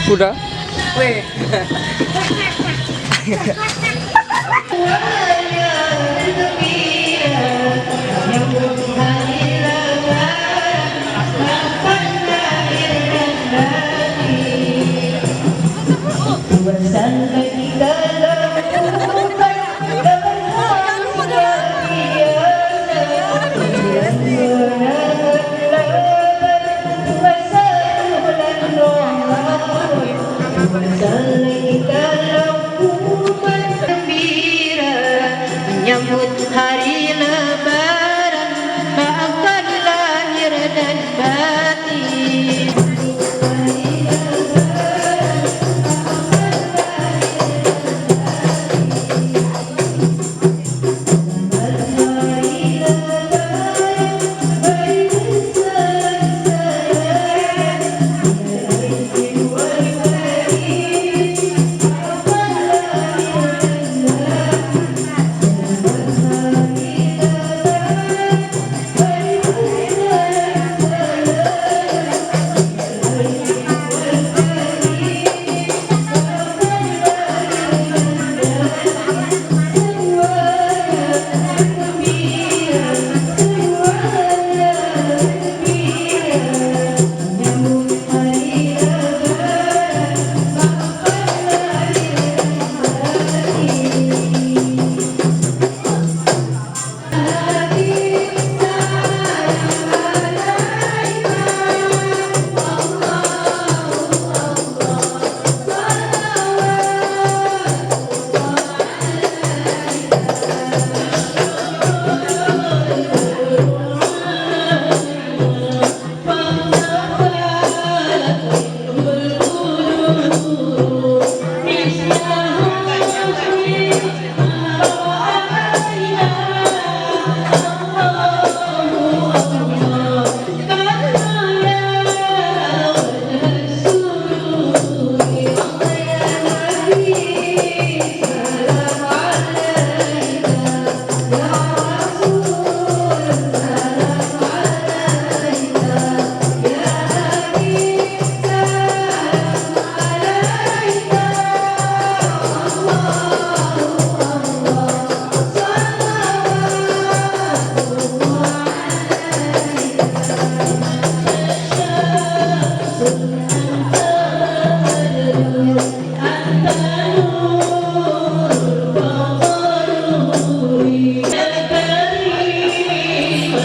Udah. Weh. Menyambut hari lebaran, maafkan lahir dan batin.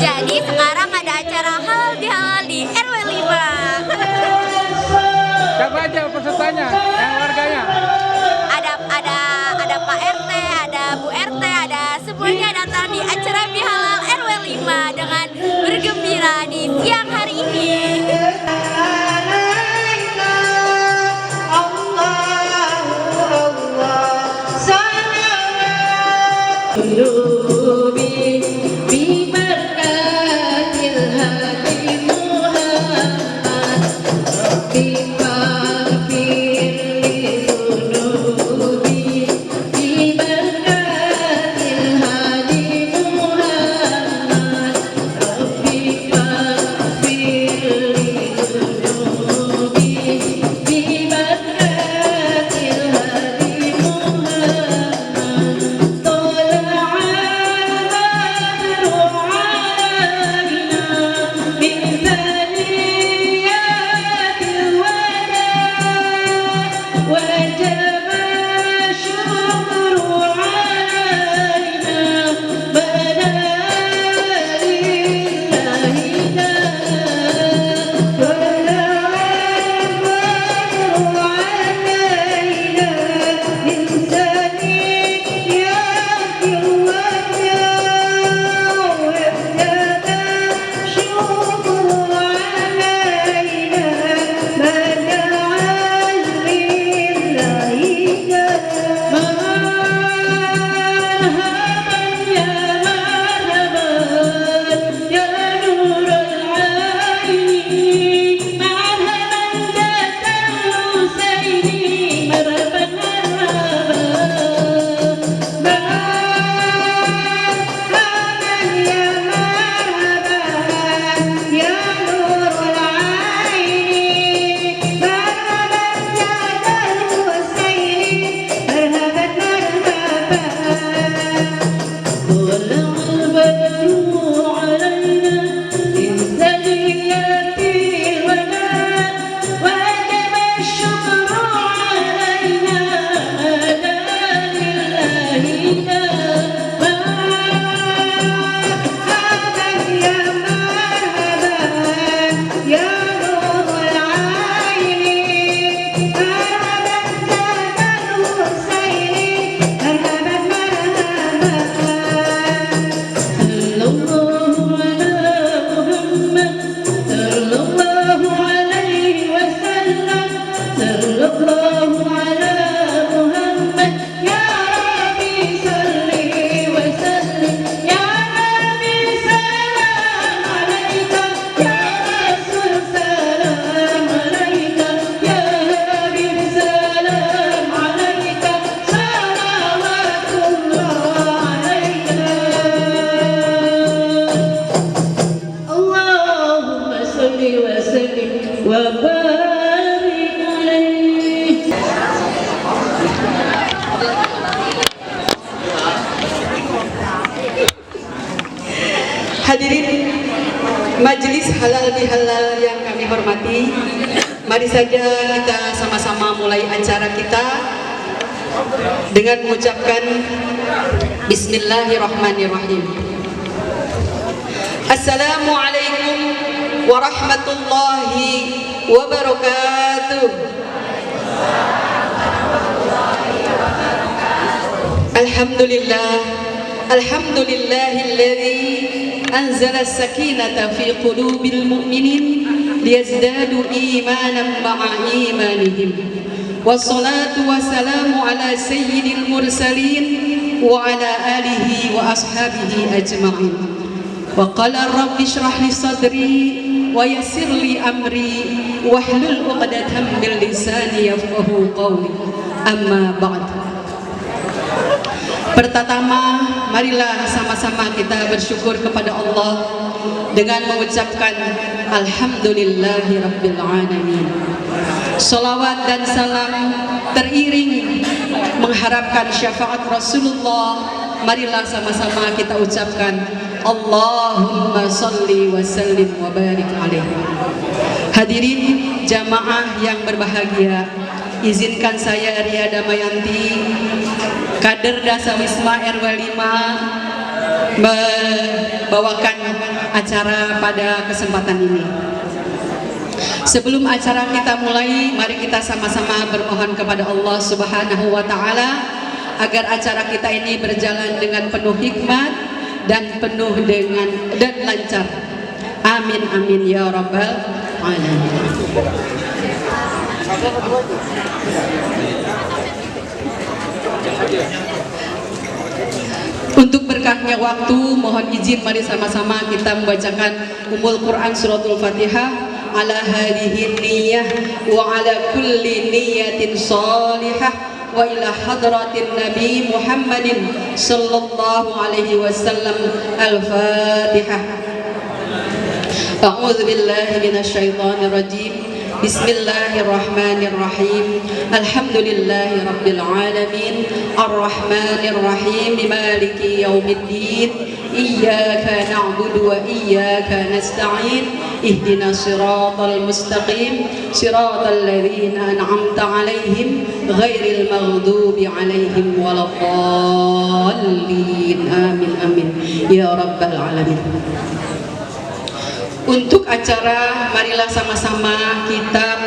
Jadi sekarang ada acara halal bihalal di RW 5. Siapa aja pesertanya? Yang warganya? Ada Pak RT, ada Bu RT, ada semuanya datang di acara bihalal RW 5 dengan bergembira di siang hari ini. Hadirin majelis halal bihalal yang kami hormati, mari saja kita sama-sama mulai acara kita dengan mengucapkan Bismillahirrahmanirrahim. Assalamualaikum warahmatullahi wabarakatuh. Alhamdulillah, alhamdulillahilladzi anzala as-sakinata fi qulubil mu'minin liyazdadu imanan ma'a imanihim. Wassalatu wassalamu ala sayyidil mursalin wa ala alihi wa ashabihi ajma'in. Wa qala rabbi shrah li sadri wa yassir li amri wahlul 'uqdatam min lisani yafqahu qawli. Amma ba'd. Pertama, marilah sama-sama kita bersyukur kepada Allah dengan mengucapkan Alhamdulillahi Rabbil Alamin. Salawat dan salam teriring mengharapkan syafaat Rasulullah. Marilah sama-sama kita ucapkan Allahumma salli wa sallim wa barik alaihi. Hadirin jamaah yang berbahagia, izinkan saya Ria Damayanti, kader Dasawisma RW 5, membawakan acara pada kesempatan ini. Sebelum acara kita mulai, mari kita sama-sama bermohon kepada Allah Subhanahu wa Ta'ala agar acara kita ini berjalan dengan penuh hikmat dan penuh dengan dan lancar. Amin amin ya rabbal alamin. Untuk berkahnya waktu, mohon izin mari sama-sama kita membacakan Ummul Quran suratul Fatihah. Ala hadhihi niyyah wa ala kulli niyyatin salihah wa ila hadratin Nabi Muhammadin sallallahu alaihi wasallam. Al-Fatihah. A'udzu billahi minasyaitonir rajim. Bismillahirrahmanirrahim. Alhamdulillahi rabbil alamin. Arrahmanir rahim. Maliki yaumiddin. Iyyaka na'budu wa iyyaka nasta'in. Ihdinas siratal mustaqim. Siratal ladzina an'amta 'alaihim ghairil maghdubi 'alaihim waladdallin. Amin amin ya rabbal alamin. Untuk acara, marilah sama-sama kita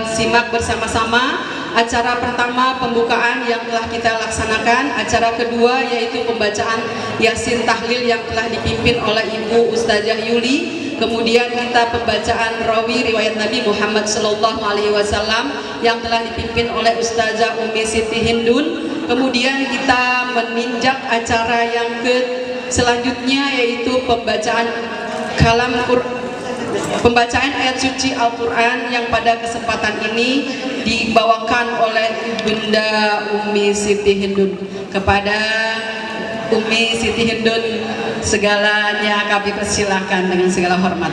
simak bersama-sama acara pertama pembukaan yang telah kita laksanakan. Acara kedua yaitu pembacaan Yasin Tahlil yang telah dipimpin oleh Ibu Ustazah Yuli. Kemudian kita pembacaan Rawi Riwayat Nabi Muhammad Sallallahu Alaihi Wasallam yang telah dipimpin oleh Ustazah Umi Siti Hindun. Kemudian kita meninjak acara yang selanjutnya yaitu pembacaan ayat suci Al-Quran yang pada kesempatan ini dibawakan oleh Bunda Umi Siti Hindun. Kepada Umi Siti Hindun segalanya kami persilahkan dengan segala hormat.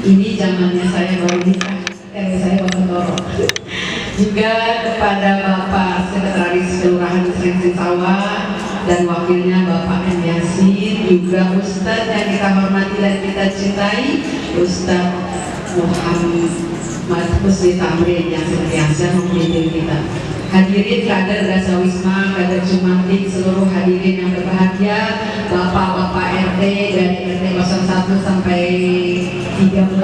Ini zamannya saya baru nikah, saya baru toro. Juga kepada Bapak Sekretaris Kelurahan Sering Sawah dan wakilnya Bapak M. Yasin, juga Ustadz yang kita hormati dan kita cintai, Ustadz Muhammad Husni Tamrin yang senantiasa membimbing kita. Hadirin kader Dasa Wisma, kader Jumantik, seluruh hadirin yang berbahagia, Bapak-Bapak RT dari RT 01 sampai 13,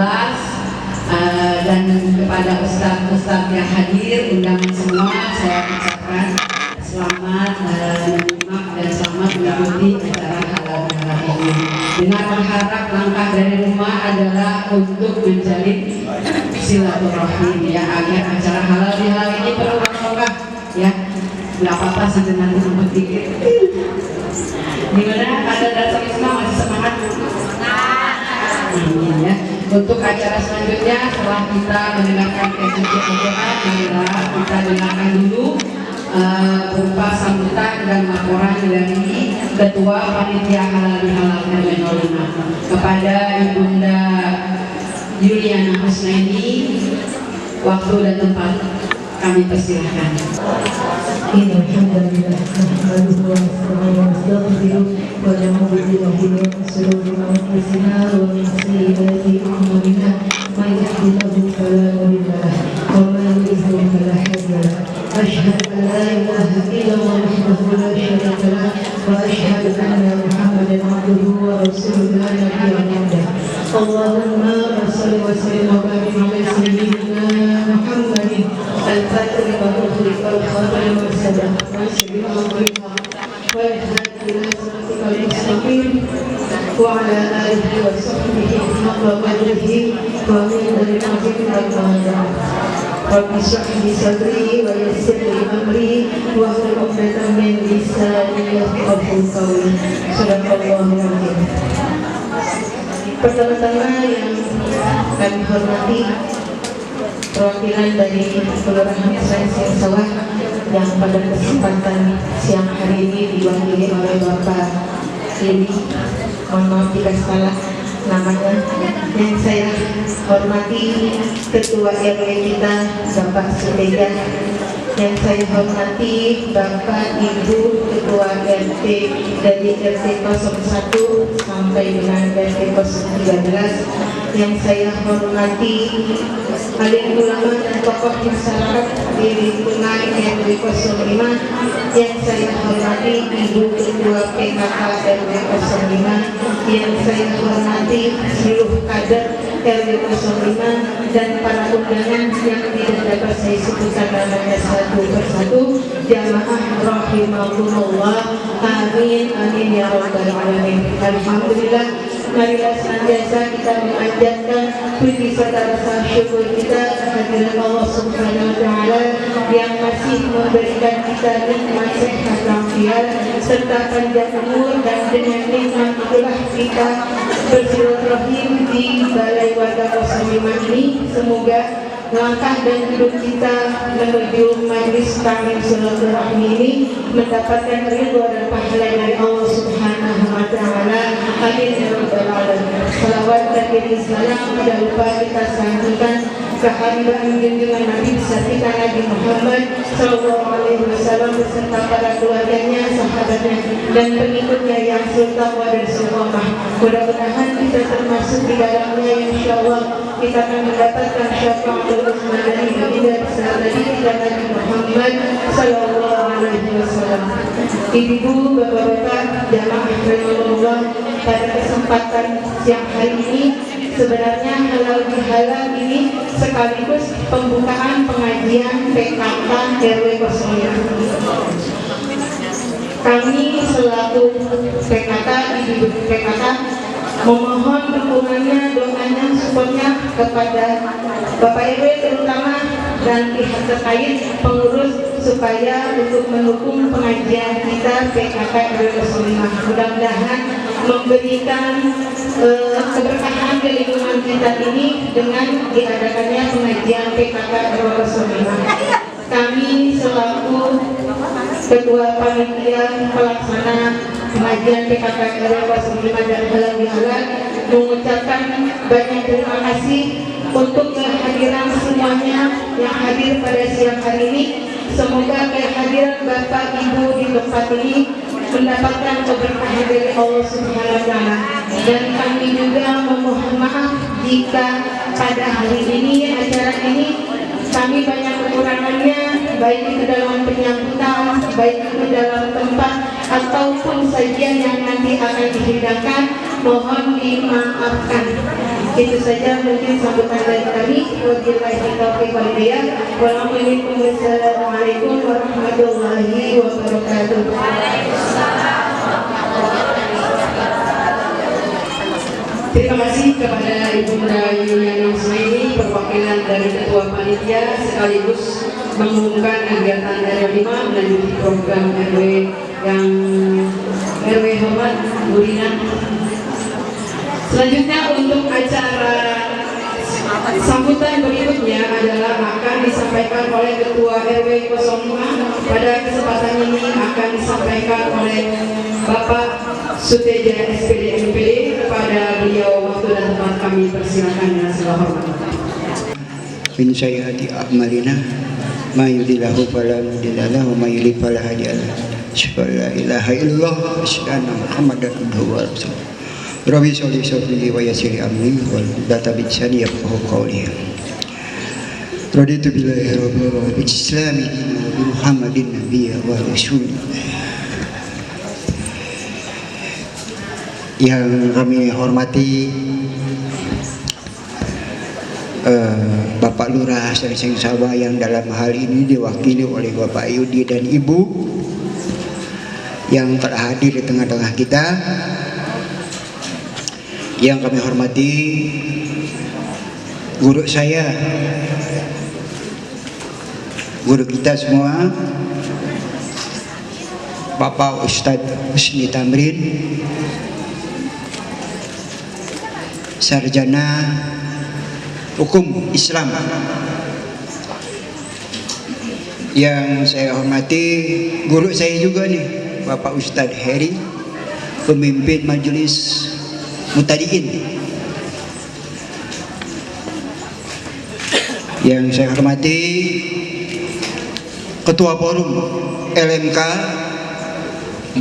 dan kepada Ustadz yang hadir, undangan semua, saya ucapkan selamat menyimak dan selamat mengikuti acara halal bihalal ini. Dengan berharap langkah dari rumah adalah untuk menjalin silaturahim ya, agar acara halal bihalal ini berbarokah ya. Nggak apa-apa sambil nanti nambah dikit. Gimana ada Dasa Wisma masih semangat? Amin ya. Untuk acara selanjutnya setelah kita mendengarkan kajian Al-Quran, kita dengarkan dulu berupa sambutan dan laporan dari Ketua Panitia Halal Bihalal RW 05 kepada Ibunda Yuliana Husnaini. Waktu dan tempat kami persilahkan. Alhamdulillah, nahmaduhu wa nasta'inuhu wa nastaghfiruh wa na'udzu billahi min shururi anfusina wa min sayyiati a'malina. May yahdihillahu fala mudilla lahu wa may yudlil fala hadiya lahu. Asyhadu an la ilaha illallah wahdahu la syarika lahu wa asyhadu anna Muhammadan abduhu wa rasuluhu la nabiyya ba'dahu. Allahumma shalli wa sallim wa barik ala sayyidina Muhammadin al-fatih wa al-khatim wal-khatim wal-sadaq wa al-shirika wal-hadi ila siratikal mustaqim wa ala alihi wa sahbihi haqqa qadrihi wa min dzalika al-qadar. Rabbi shrah li sadri wa yassir li amri wa hlul 'uqdatam min lisani yafqahu qawli. Shadaqallahul 'azim. Pertama-tama yang kami hormati perwakilan dari Kelurahan Siang Sawah yang pada kesempatan siang hari ini diwakili oleh Bapak Lili, mohon maaf jika salah namanya. Yang saya hormati Ketua RW kita Bapak Suteja, yang saya hormati Bapak Ibu Ketua RT dari RT 01 sampai dengan RT 013, yang saya hormati alim ulama dan tokoh masyarakat di lingkungan RW 05, yang saya hormati Ibu Ketua PKK RW 05, yang saya hormati seluruh kader RW 05 dan para undangan yang tidak dapat saya sebutkan namanya satu persatu. Jamaah rahimakumullah, amin amin ya rabbal alamin. Alhamdulillah, marilah senantiasa kita memanjatkan puji serta rasa syukur kita kehadiran Allah Subhanahu wa taala yang masih memberikan kita nikmat sehat walafiat serta panjang umur, dan dengan nikmat itulah kita bersilaturahim di Balai Warga 05 ini. Semoga langkah dan hidup kita menuju majlis taklim silaturahmi ini mendapatkan ridho dan pahala dari Allah Subhanahu wa taala. Amin ya rabbal alamin. Salawat dan salam tidak lupa kita sampaikan kehadiran junjungan Nabi besar kita Nabi Muhammad sallallahu alaihi wasallam beserta para keluarganya, sahabatnya dan pengikutnya yang sultan dan istiqomah. Mudah-mudahan kita termasuk di dalamnya, insyaallah kita akan mendapatkan syafaatul uzma dari baginda besar kita Nabi Muhammad sallallahu alaihi wasallam. Ibu, bapak-bapak, jamaah rahimahullah, pada kesempatan siang hari ini sebenarnya halal bihalal ini sekaligus pembukaan pengajian PKK RW 05. Kami selaku PKK, ibu PKK memohon dukungannya, doanya, supportnya kepada Bapak RW terutama dan pihak terkait pengurus supaya untuk mendukung pengajian kita PKK RW 05. Mudah-mudahan memberikan keberkahan di lingkungan kita ini dengan diadakannya pengajian PKK RW 05. Kami selaku Ketua Panitia Pelaksana pengajian PKK RW 05 dan halal bihalal mengucapkan banyak terima kasih untuk kehadiran semuanya yang hadir pada siang hari ini. Semoga kehadiran Bapak Ibu di tempat ini mendapatkan keberkahan dari Allah Subhanahu wa taala, dan kami juga memohon maaf jika pada hari ini acara ini kami banyak kekurangannya, baik itu dalam penyambutan, baik itu dalam tempat ataupun sajian yang nanti akan dihidangkan, mohon dimaafkan. Itu saja mungkin sambutan dari kami. Wabillahi taufiq wal hidayah. Wassalamualaikum warahmatullahi wabarakatuh. Terima kasih kepada Ibunda Yuliana Husnaini, perwakilan dari Ketua Panitia sekaligus mengumumkan kegiatan RW 5 melanjuti program RW yang RW Hormat Burina. Selanjutnya untuk acara Sambutan berikutnya adalah akan disampaikan oleh Ketua RW 05. Pada kesempatan ini akan disampaikan oleh Bapak Suteja SPD MPD. Kepada beliau waktu dan tempat kami persilakan dengan segala hormat. Min sayyiati a'malina ma yudillahu fala mudilla lahu wa ma yudlil fala hadiya lahu. Asyhadu an la ilaha illallah wa asyhadu anna Muhammadan abduhu wa rasuluh. Rabbi sholli sholli wa yassir amri wal data bisani yafqahu qawli. Raditu billahi rabbil wa bil islami wa bi Muhammadin nabiyya wa rasul. Yang kami hormati Bapak Lurah Sering Sawah yang dalam hal ini diwakili oleh Bapak Yudi dan Ibu yang telah hadir di tengah-tengah kita. Yang kami hormati guru saya, guru kita semua, Bapak Ustadz Husni Tamrin, sarjana hukum Islam. Yang saya hormati guru saya juga nih, Bapak Ustadz Heri, pemimpin majelis Mutadiin. Yang saya hormati Ketua Forum LMK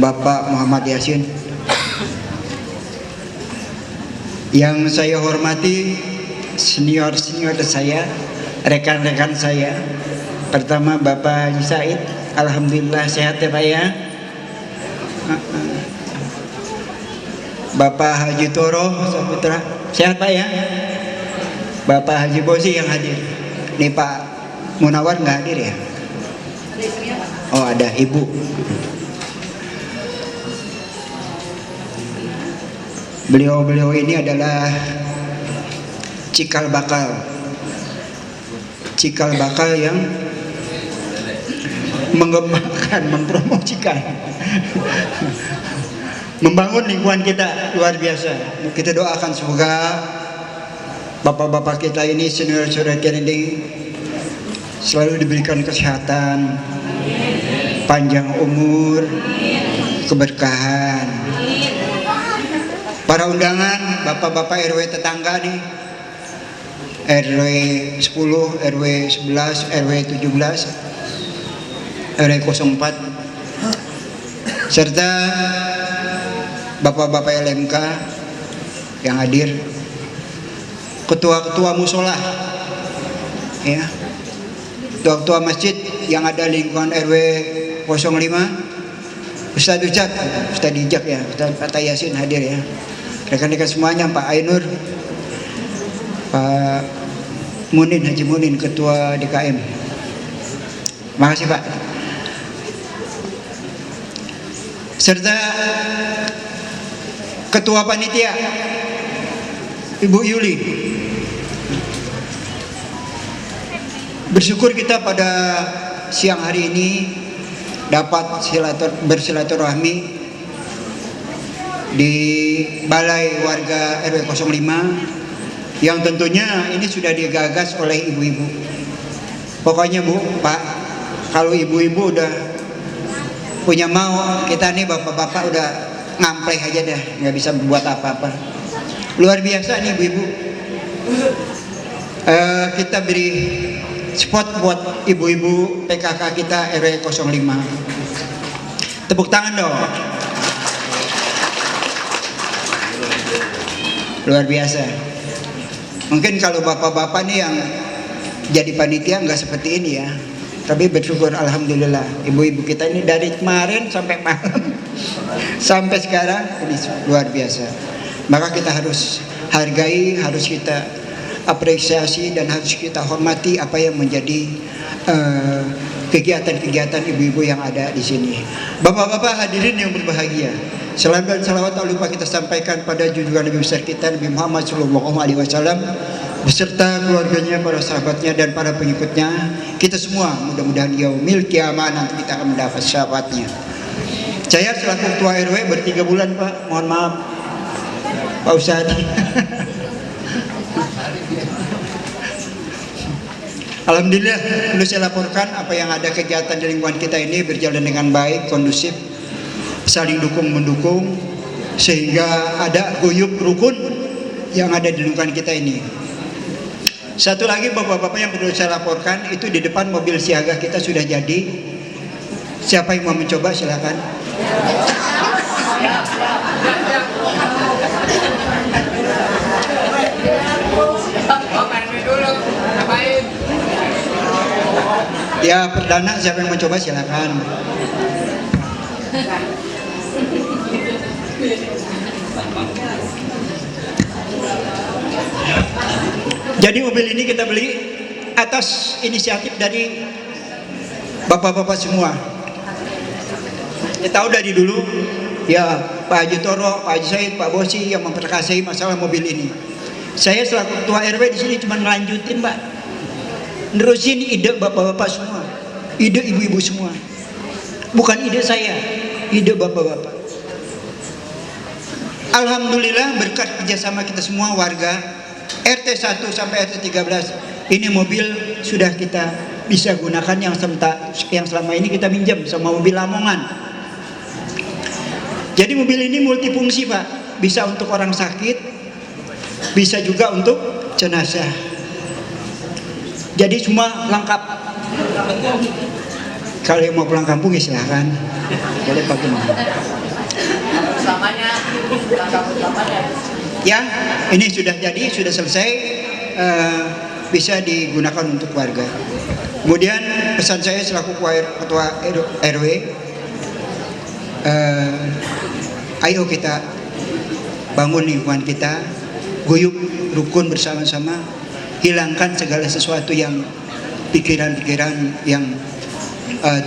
Bapak Muhammad Yasin. Yang saya hormati senior-senior saya, rekan-rekan saya. Pertama Bapak Haji Said, alhamdulillah sehat ya Pak ya. Bapak Haji Toro Saputra, sehat Pak ya. Bapak Haji Bosi yang hadir. Nih Pak Munawar nggak hadir ya? Oh ada Ibu. Beliau-beliau ini adalah cikal bakal yang mengembangkan, mempromosikan, membangun lingkungan kita luar biasa. Kita doakan semoga bapak-bapak kita ini, senior-senior kita ini selalu diberikan kesehatan, panjang umur, keberkahan. Para undangan, bapak-bapak RW tetangga nih, RW 10, RW 11, RW 17, RW 04, serta bapak-bapak LMK yang hadir, ketua-ketua musola, ya, ketua-ketua masjid yang ada lingkungan RW 05, Ustadz Ujat, Ustadz Ijak ya, Ustadz Fatah Yasin hadir ya, rekan-rekan semuanya, Pak Ainur, Pak Munin, Haji Munin, Ketua DKM. Makasih Pak. Serta Ketua Panitia Ibu Yuli. Bersyukur kita pada siang hari ini dapat bersilaturahmi di Balai Warga RW 05 yang tentunya ini sudah digagas oleh ibu-ibu. Pokoknya Bu, Pak, kalau ibu-ibu udah punya mau, kita nih bapak-bapak udah ngampleh aja dah, nggak bisa buat apa-apa. Luar biasa nih ibu-ibu. Kita beri spot buat ibu-ibu PKK kita RW 05. Tepuk tangan dong. Luar biasa. Mungkin kalau bapak-bapak nih yang jadi panitia nggak seperti ini ya, tapi bersyukur alhamdulillah ibu-ibu kita ini dari kemarin sampai malam sampai sekarang ini luar biasa. Maka kita harus hargai, harus kita apresiasi dan harus kita hormati apa yang menjadi kegiatan-kegiatan ibu-ibu yang ada di sini. Bapak-bapak hadirin yang berbahagia, salam dan salawat tak lupa kita sampaikan pada junjungan Nabi besar kita Nabi Muhammad SAW beserta keluarganya, para sahabatnya dan para pengikutnya. Kita semua mudah-mudahan yaumil kiamah nanti kita akan mendapat syafaatnya. Saya selaku ketua RW ber3 bulan Pak, mohon maaf Pak Ustadz. Alhamdulillah, perlu saya laporkan apa yang ada kegiatan di lingkungan kita ini berjalan dengan baik, kondusif, saling dukung mendukung, sehingga ada guyup rukun yang ada di lingkungan kita ini. Satu lagi bapak-bapak yang perlu saya laporkan, itu di depan mobil siaga kita sudah jadi. Siapa yang mau mencoba silakan. Ya, perdana siapa yang mencoba silakan. Jadi mobil ini kita beli atas inisiatif dari bapak-bapak semua. Kita tahu dari dulu ya Pak Haji Toro, Pak Haji Said, Pak Bosi yang memperkasai masalah mobil ini. Saya selaku ketua RW di sini cuma ngelanjutin, Pak. Nerusin ide bapak-bapak semua, ide ibu-ibu semua. Bukan ide saya, ide bapak-bapak. Alhamdulillah berkat kerjasama kita semua warga RT 1 sampai RT 13, ini mobil sudah kita bisa gunakan yang selama ini kita minjam sama mobil Lamongan. Jadi mobil ini multifungsi, Pak. Bisa untuk orang sakit, bisa juga untuk jenazah. Jadi semua lengkap. Kalau yang mau pulang kampung ya silahkan, boleh pakai mobil. Ya, ini sudah jadi, sudah selesai, bisa digunakan untuk warga. Kemudian pesan saya selaku ketua RW, ayo kita bangun lingkungan kita, guyup rukun bersama-sama, hilangkan segala sesuatu yang pikiran-pikiran yang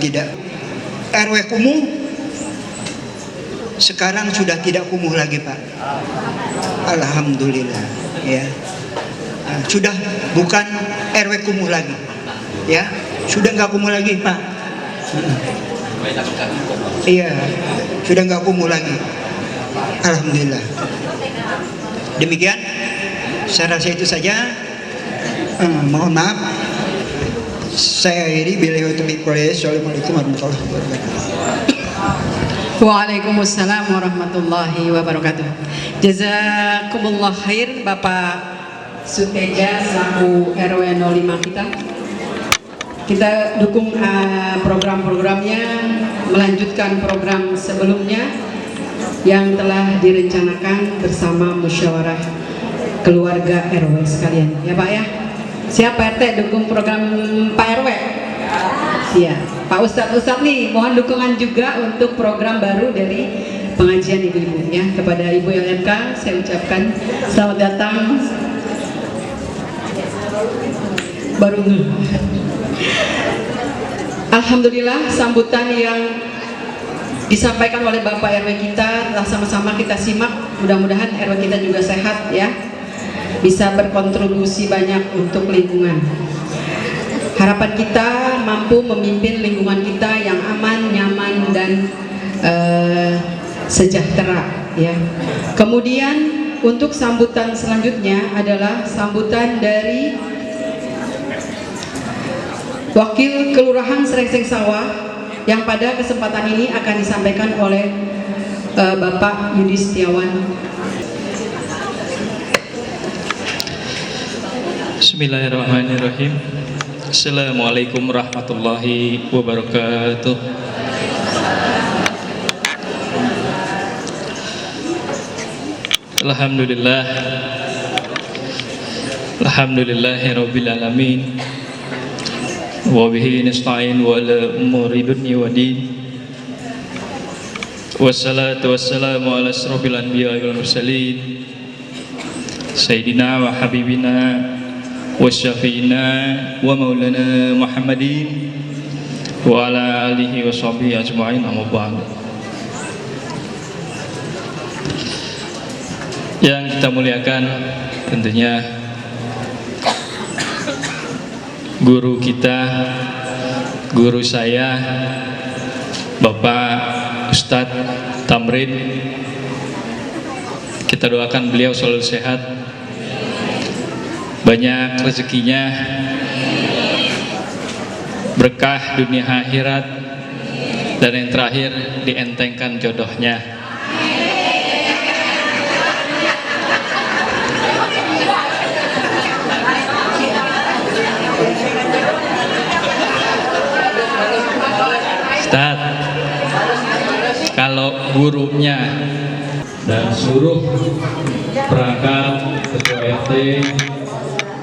tidak. RW kumuh sekarang sudah tidak kumuh lagi, Pak. Alhamdulillah, ya. Sudah bukan RW kumuh lagi, ya. Sudah nggak kumuh lagi, Pak. Iya, sudah nggak kumuh lagi. Alhamdulillah. Demikian, saya rasa itu saja. Mohon maaf, saya akhiri. Assalamualaikum warahmatullahi wabarakatuh. Waalaikumsalam warahmatullahi wabarakatuh. Jazakumullah khair Bapak Suteja selaku RW 05 kita. Kita dukung program-programnya, melanjutkan program sebelumnya yang telah direncanakan bersama musyawarah keluarga RW sekalian. Ya Pak ya. Siapa RT dukung program Pak RW? Siap. Pak Ustadz nih, mohon dukungan juga untuk program baru dari pengajian ibu-ibu ya. Kepada Ibu LMK saya ucapkan selamat datang. Baru Alhamdulillah sambutan yang disampaikan oleh Bapak RW kita telah sama-sama kita simak. Mudah-mudahan RW kita juga sehat ya, bisa berkontribusi banyak untuk lingkungan. Harapan kita mampu memimpin lingkungan kita yang aman, nyaman, dan sejahtera ya. Kemudian untuk sambutan selanjutnya adalah sambutan dari Wakil Kelurahan Srengseng Sawah yang pada kesempatan ini akan disampaikan oleh Bapak Yudi Setiawan. Bismillahirrahmanirrahim. Assalamualaikum warahmatullahi wabarakatuh. Alhamdulillah, alhamdulillahirabbil alamin. Wa bihi nasta'in wa ala umuri dunya wa din. Wassalatu wassalamu ala asrofil anbiya'i wal mursalin Sayyidina wa habibina wa syafi'ina wa maulana Muhammadin wa ala alihi wa sahbihi ajma'in, amma ba'd. Yang kita muliakan tentunya guru kita, guru saya, Bapak Ustadz Tamrin. Kita doakan beliau selalu sehat, banyak rezekinya, berkah dunia akhirat, dan yang terakhir dientengkan jodohnya. Ustaz, kalau gurunya dan seluruh perangkat ketua RT,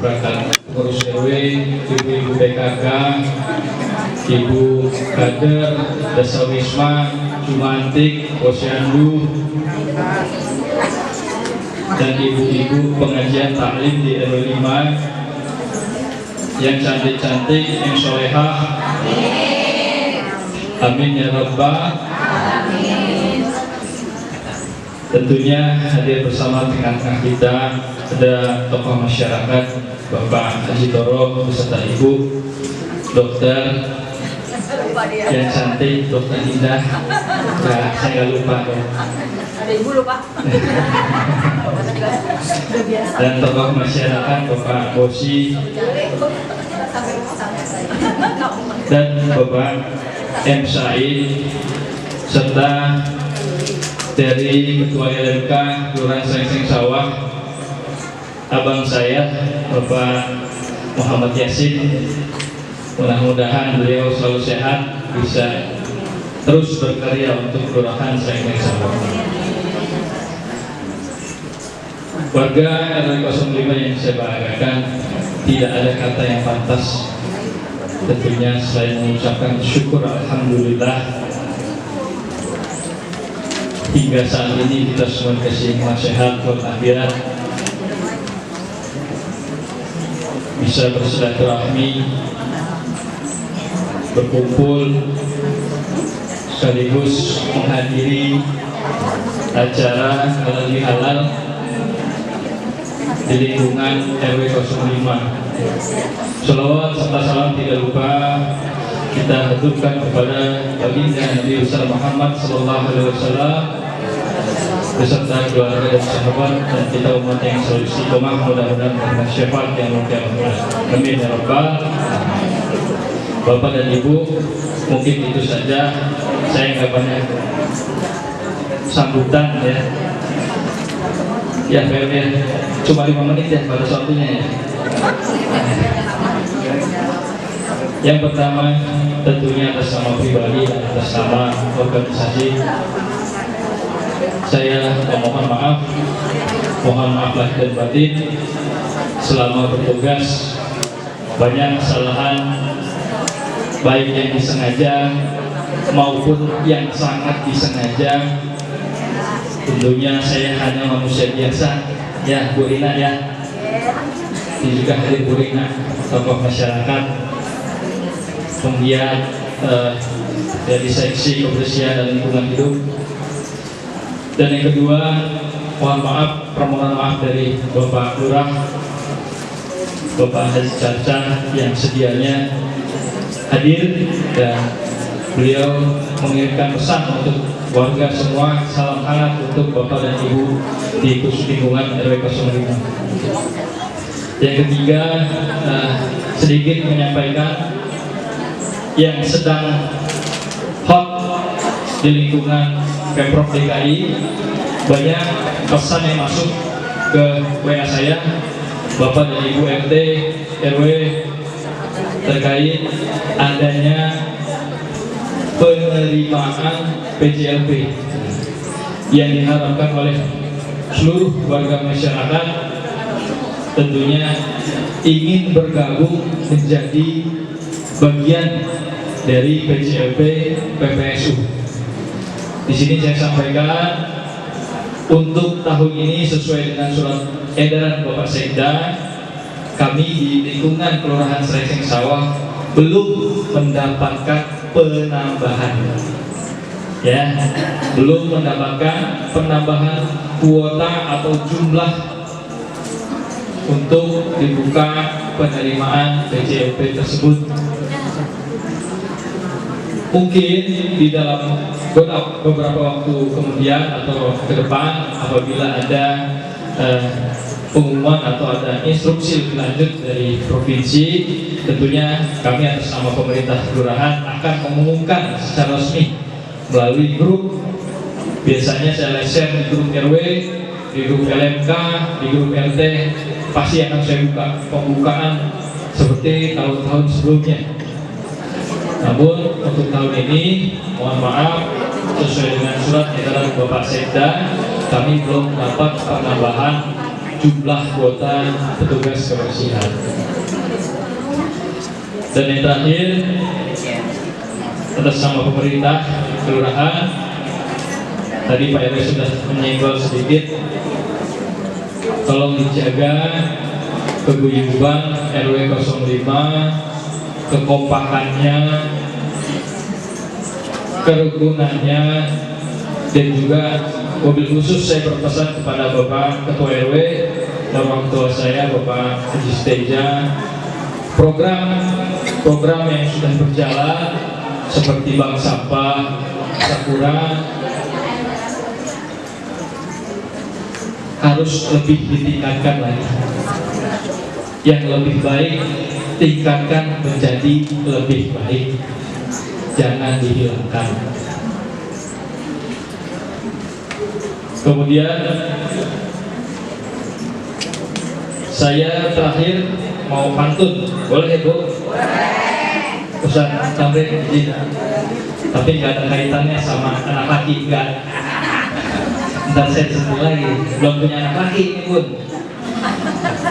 perangkat pengurus RW, ibu-ibu PKK, ibu kader, Desa Wisma, Jumantik, Posyandu, dan ibu-ibu pengajian taklim di RW 5 yang cantik-cantik, yang solehah, amin ya rabbal. Tentunya hadir bersama tengah-tengah kita ada tokoh masyarakat Bapak Haji Toro beserta Ibu Dokter yang cantik, Dokter Indah. Nah, saya nggak lupa dong. Ada Ibu lupa. Dan tokoh masyarakat Bapak Bosi dan Bapak M. Said serta dari Ketua LMK Kelurahan Srengseng Sawah, abang saya Bapak Muhammad Yasin. Mudah-mudahan beliau selalu sehat, bisa terus berkarya untuk Kelurahan Srengseng Sawah. Warga RW 05 yang saya banggakan, tidak ada kata yang pantas tentunya selain mengucapkan syukur alhamdulillah hingga saat ini kita semua dikasih nasihat walafiat, bisa bersilaturahmi, berkumpul, sekaligus menghadiri acara halal bihalal di lingkungan RW 05. Sholawat serta salam tidak lupa kita haturkan kepada baginda Nabi besar Muhammad Sallallahu Alaihi Wasallam beserta keluarga dan sahabat, dan kita umat yang selalu istiqomah, mudah-mudahan karena syafaat yang mulia. Amin ya rabbal. Bapak dan Ibu, mungkin itu saja, saya nggak banyak sambutan ya. Ya, cuma 5 menit ya pada waktunya ya. Yang pertama tentunya atas nama pribadi dan atas nama organisasi, saya mohon maaf lahir dan batin selama bertugas. Banyak kesalahan baik yang disengaja maupun yang sangat disengaja. Tentunya saya hanya manusia biasa ya, Bu Rina ya. Ini juga hadir Bu Rina, tokoh masyarakat, penggiat dari seksi kebersihan dan lingkungan hidup. Dan yang kedua, permohonan maaf dari Bapak Lurah, Bapak Haji Caca yang sedianya hadir, dan beliau mengirimkan pesan untuk warga semua, salam hangat untuk Bapak dan Ibu di lingkungan RW 05. Yang ketiga, sedikit menyampaikan yang sedang hot di lingkungan Pemprov DKI, banyak pesan yang masuk ke WA saya, Bapak dan Ibu RT RW, terkait adanya penerimaan PJLP yang diharapkan oleh seluruh warga masyarakat, tentunya ingin bergabung menjadi bagian dari PJLP PPSU. Di sini saya sampaikan untuk tahun ini sesuai dengan surat edaran Bapak Sekda, kami di lingkungan Kelurahan Srengseng Sawah belum mendapatkan penambahan, ya, belum mendapatkan penambahan kuota atau jumlah untuk dibuka penerimaan PJLP tersebut. Mungkin di dalam beberapa waktu kemudian atau ke depan, apabila ada pengumuman atau ada instruksi lebih lanjut dari provinsi, tentunya kami atas nama pemerintah kelurahan akan mengumumkan secara resmi melalui grup. Biasanya saya share di grup RW, di grup LMK, di grup RT, pasti akan saya buka pembukaan seperti tahun-tahun sebelumnya. Namun untuk tahun ini mohon maaf, sesuai dengan surat edaran Bapak Sekda, kami belum dapat penambahan jumlah kuota petugas kebersihan. Dan yang terakhir, atas nama pemerintah kelurahan, tadi Pak RW sudah menyenggol sedikit, tolong dijaga keguyuban RW 05, kekompakannya, kerukunannya, dan juga mobil khusus saya berpesan kepada Bapak Ketua RW dan orang tua saya Bapak Haji Steja, program yang sudah berjalan seperti bank sampah, Sakura harus lebih ditingkatkan lagi. Yang lebih baik tingkatkan menjadi lebih baik, jangan dihilangkan. Kemudian saya terakhir mau pantun, boleh Bu? Ustaz Tamrin izin, tapi nggak ada kaitannya sama anak laki, enggak. Ntar saya sebut lagi, belum punya anak laki ini Bun.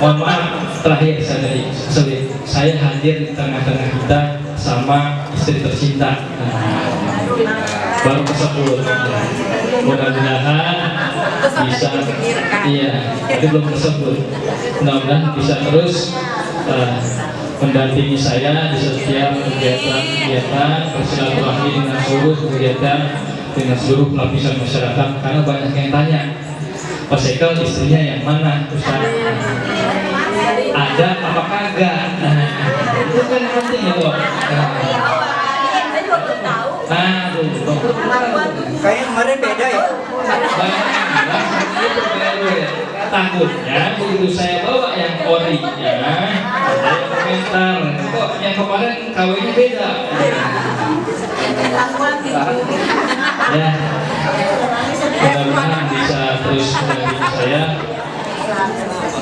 Mohon maaf, terakhir saya hadir di tengah-tengah kita sama istri tercinta. Baru kesebut. Mudah-mudahan bisa, iya, tapi belum tersebut. Mudah-mudahan bisa terus mendampingi saya di setiap kegiatan bersilaturahmi dengan seluruh kegiatan dengan seluruh lapisan masyarakat, karena banyak yang tanya, Pak Sekel istrinya yang mana Ustaz? Ada apa kagak? Nah, itu kan penting ya Dok. Kayaknya kemarin beda ya. Takutnya begitu saya bawa yang orinya, saya komentar, kok yang kemarin kawinnya beda. Ya, mudah-mudahan bisa terus mendampingi saya.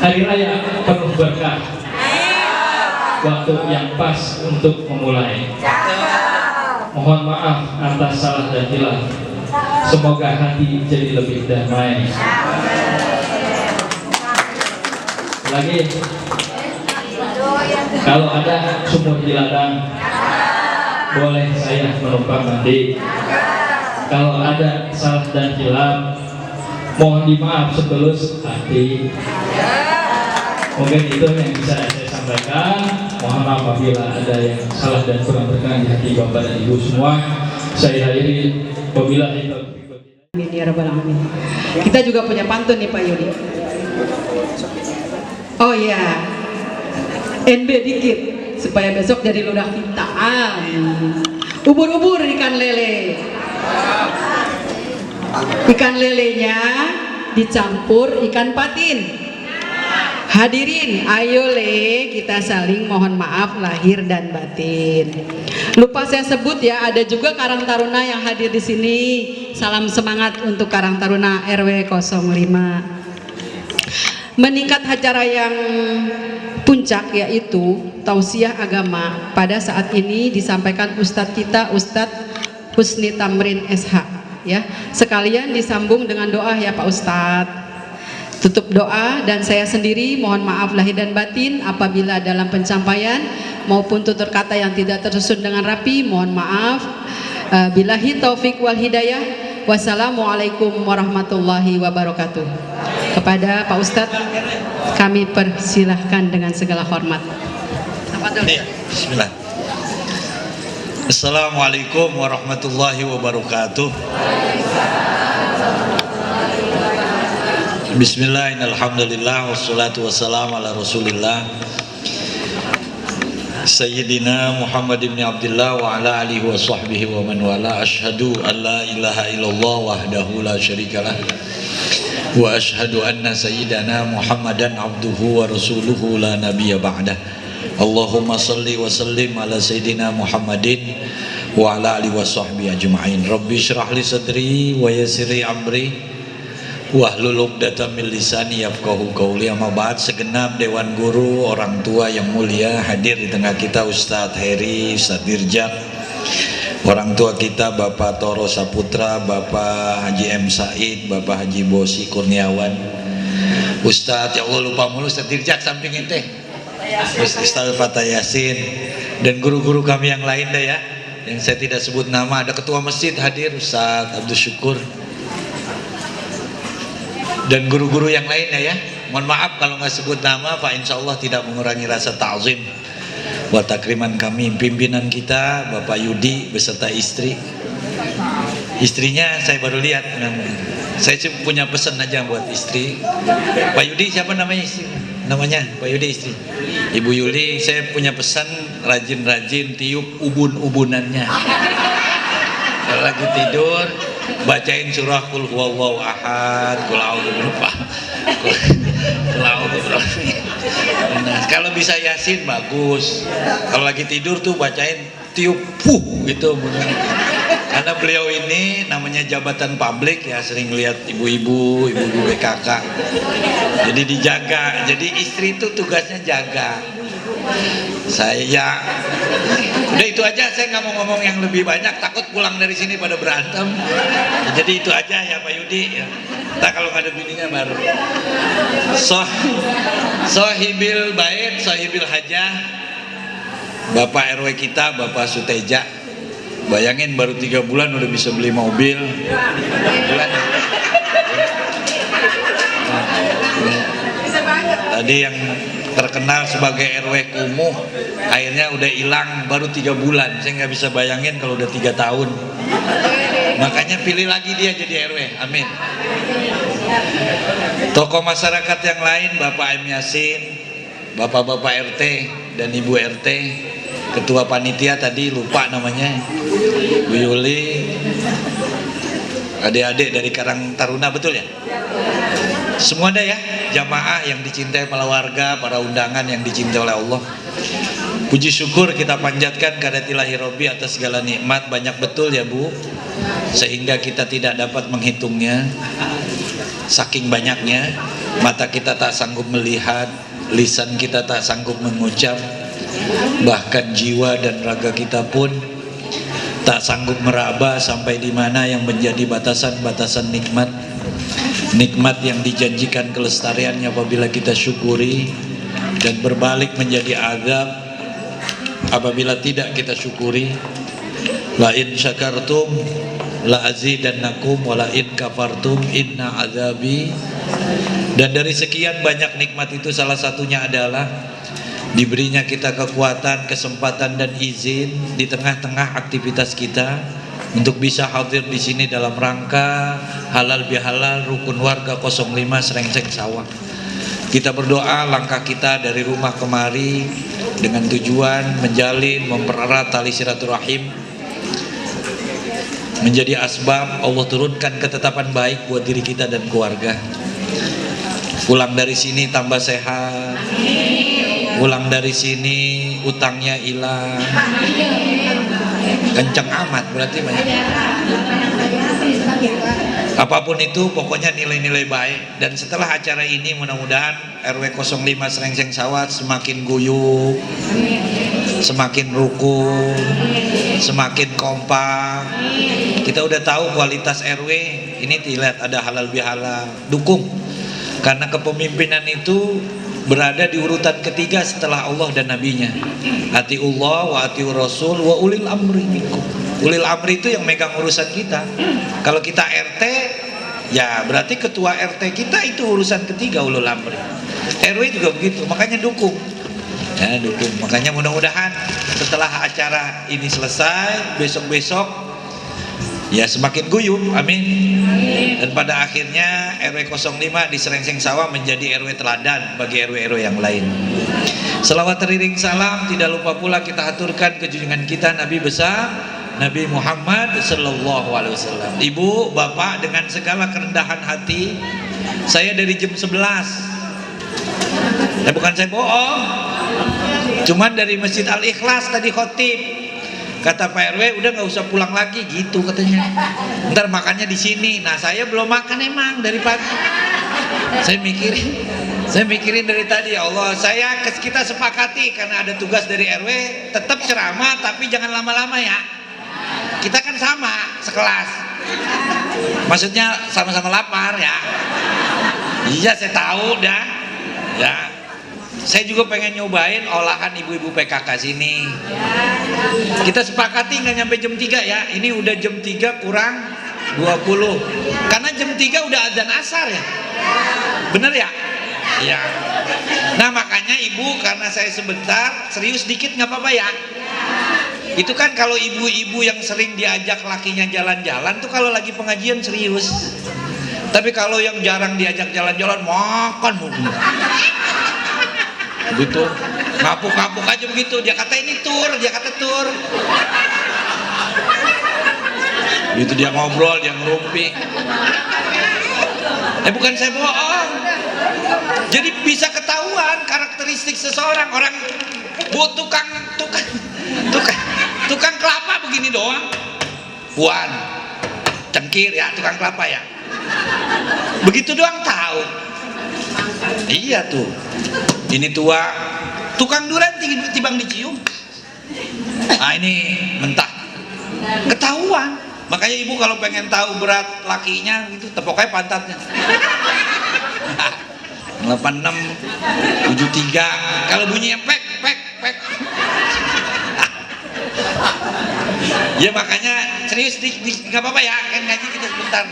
Hari raya penuh berkah, waktu yang pas untuk memulai. Mohon maaf atas salah dan hilaf. Semoga hati jadi lebih damai. Lagi, kalau ada sumur di ladang, boleh saya menumpang nanti. Kalau ada salah dan hilaf, mohon dimaaf setulus hati. Mungkin itu yang bisa saya sampaikan. Mohon maaf apabila ada yang salah dan kurang berkenan di hati Bapak dan Ibu semua. Saya akhiri wabillahi taufiq. Amin ya rabbal alamin. Kita juga punya pantun nih Pak Yudi. Oh iya, NB dikit supaya besok jadi ludah kita. Ubur-ubur ikan lele. Ikan lelenya dicampur ikan patin. Hadirin, ayo kita saling mohon maaf lahir dan batin. Lupa saya sebut ya, ada juga Karang Taruna yang hadir di sini. Salam semangat untuk Karang Taruna RW 05. Meningkat acara yang puncak yaitu tausiah agama. Pada saat ini disampaikan Ustadz kita, Ustadz Husni Tamrin SH. Ya, sekalian disambung dengan doa ya Pak Ustadz. Tutup doa, dan saya sendiri mohon maaf lahir dan batin apabila dalam penyampaian maupun tutur kata yang tidak tersusun dengan rapi, mohon maaf. Billahi taufik wal hidayah. Wassalamualaikum warahmatullahi wabarakatuh. Kepada Pak Ustadz kami persilahkan dengan segala hormat. Bismillah. Assalamualaikum warahmatullahi wabarakatuh. Bismillah, alhamdulillah, wassalatu wassalamu ala rasulillah Sayyidina Muhammad ibn Abdullah wa ala alihi wa sahbihi wa man wala. Ashhadu an la ilaha illallah wahdahu la syarikalah wa ashhadu anna sayyidana Muhammadan abduhu wa rasuluhu la nabiyya ba'dah. Allahumma salli wa sallim ala sayyidina Muhammadin wa ala alihi wa sahbihi ajma'in. Rabbi syrah li sadri wa yassirli amri wahlul 'uqdatam min lisani yafqahu qawli. Amma ba'd. Segenap dewan guru, orang tua yang mulia, hadir di tengah kita Ustadz Heri, Ustadz Dirjak, orang tua kita Bapak Toro Saputra, Bapak Haji M. Said, Bapak Haji Bosi Kurniawan, Ustadz, ya Allah lupa mulu, Ustadz Dirjak samping ente, Ustadz Fatah Yasin, dan guru-guru kami yang lain deh ya, yang saya tidak sebut nama. Ada ketua masjid hadir, Ustadz Abdul Syukur, dan guru-guru yang lainnya ya. Mohon maaf kalau nggak sebut nama, Pak, insya Allah tidak mengurangi rasa ta'zim buat takriman kami. Pimpinan kita Bapak Yudi beserta istri, istrinya saya baru lihat, saya sih punya pesan aja buat istri. Pak Yudi siapa namanya istri? Namanya Pak Yudi istri, Ibu Yuli, saya punya pesan, rajin-rajin tiup ubun-ubunannya. Kalau lagi tidur bacain surah Qul huwallahu ahad, Qul a'udzu birabbil. Nah, kalau bisa Yasin bagus. Kalau lagi tidur tuh bacain tiup gitu. Karena beliau ini namanya jabatan publik ya, sering lihat ibu-ibu BKK. Jadi dijaga. Jadi istri itu tugasnya jaga. Saya udah itu aja, saya nggak mau ngomong yang lebih banyak, takut pulang dari sini pada berantem. Jadi itu aja ya Pak Yudi ya. Nah, kalau nggak ada bininya baru Sohibil bait, Sohibil hajah, Bapak RW kita Bapak Suteja. Bayangin baru 3 bulan udah bisa beli mobil. Tadi yang terkenal sebagai RW kumuh akhirnya udah hilang baru 3 bulan. Saya nggak bisa bayangin kalau udah 3 tahun. Makanya pilih lagi dia jadi RW. Amin. Tokoh masyarakat yang lain, Bapak M. Yasin, Bapak-bapak RT dan Ibu RT, Ketua Panitia tadi lupa namanya, Bu Yuli, adik-adik dari Karang Taruna, betul ya? Semua ada ya, jamaah yang dicintai oleh warga, para undangan yang dicintai oleh Allah. Puji syukur kita panjatkan kehadirat Rabbi atas segala nikmat, banyak betul ya Bu, sehingga kita tidak dapat menghitungnya. Saking banyaknya, mata kita tak sanggup melihat, lisan kita tak sanggup mengucap, bahkan jiwa dan raga kita pun tak sanggup meraba sampai di mana yang menjadi batasan-batasan nikmat. Nikmat yang dijanjikan kelestariannya apabila kita syukuri, dan berbalik menjadi azab apabila tidak kita syukuri. La in syakartum la azidannakum wa la in kafartum inna azabi. Dan dari sekian banyak nikmat itu salah satunya adalah diberinya kita kekuatan, kesempatan dan izin di tengah-tengah aktivitas kita untuk bisa hadir di sini dalam rangka halal bihalal rukun warga 05 Srengseng Sawah. Kita berdoa langkah kita dari rumah kemari dengan tujuan menjalin, mempererat tali silaturahim, menjadi asbab Allah turunkan ketetapan baik buat diri kita dan keluarga. Pulang dari sini tambah sehat, pulang dari sini utangnya hilang. Kenceng amat berarti banyak. Apapun itu pokoknya nilai-nilai baik. Dan setelah acara ini mudah-mudahan RW 05 Srengseng Sawah semakin guyup, semakin rukun, semakin kompak. Kita udah tahu kualitas RW ini, dilihat ada halal bihalal, dukung. Karena kepemimpinan itu berada di urutan ketiga setelah Allah dan Nabinya. Atiullah wa atiur Rasul wa ulil amri minkum. Ulil amri itu yang megang urusan kita. Kalau kita RT, ya berarti ketua RT kita itu urusan ketiga ulul amri. RW juga begitu, makanya dukung. Ya, dukung. Makanya mudah-mudahan setelah acara ini selesai, besok-besok ya semakin guyup, amin. Dan pada akhirnya RW 05 di Srengseng Sawah menjadi RW teladan bagi RW-RW yang lain. Selawat teriring salam tidak lupa pula kita aturkan ke junjungan kita Nabi besar Nabi Muhammad sallallahu alaihi wasallam. Ibu, bapak dengan segala kerendahan hati Saya dari jam 11. Bukan saya bohong. Cuman dari Masjid Al-Ikhlas tadi khotib. Kata Pak RW udah nggak usah pulang lagi gitu katanya. Ntar makannya di sini. Nah saya belum makan emang dari pagi. Saya mikirin dari tadi, ya Allah, kita sepakati karena ada tugas dari RW, tetap ceramah tapi jangan lama-lama ya. Kita kan sama sekelas. Maksudnya sama-sama lapar ya. Iya saya tahu dah. Ya. Saya juga pengen nyobain olahan ibu-ibu PKK sini. Kita sepakati nggak nyampe jam 3 ya. Ini udah jam 3 kurang 20. Karena jam 3 udah adzan asar ya. Bener ya? Ya. Nah makanya ibu, karena saya sebentar, serius dikit nggak apa-apa ya. Itu kan kalau ibu-ibu yang sering diajak lakinya jalan-jalan tuh kalau lagi pengajian serius. Tapi kalau yang jarang diajak jalan-jalan makan gitu, ngapuk-ngapuk aja begitu. Dia kata ini tur, dia kata tur. Itu dia ngobrol, dia ngerumpi. Bukan saya bohong. Jadi bisa ketahuan karakteristik seseorang. Orang tukang kelapa begini doang. Puan, cengkir ya, tukang kelapa ya. Begitu doang tahu. Iya tuh. Ini tua, tukang durian tibang dicium. Nah ini mentah. Ketahuan. Makanya ibu kalau pengen tahu berat lakinya gitu, tepoknya pantatnya. 86, 73. Kalau bunyinya pek. Ya makanya serius nggak apa-apa ya, kan ngaji kita sebentar.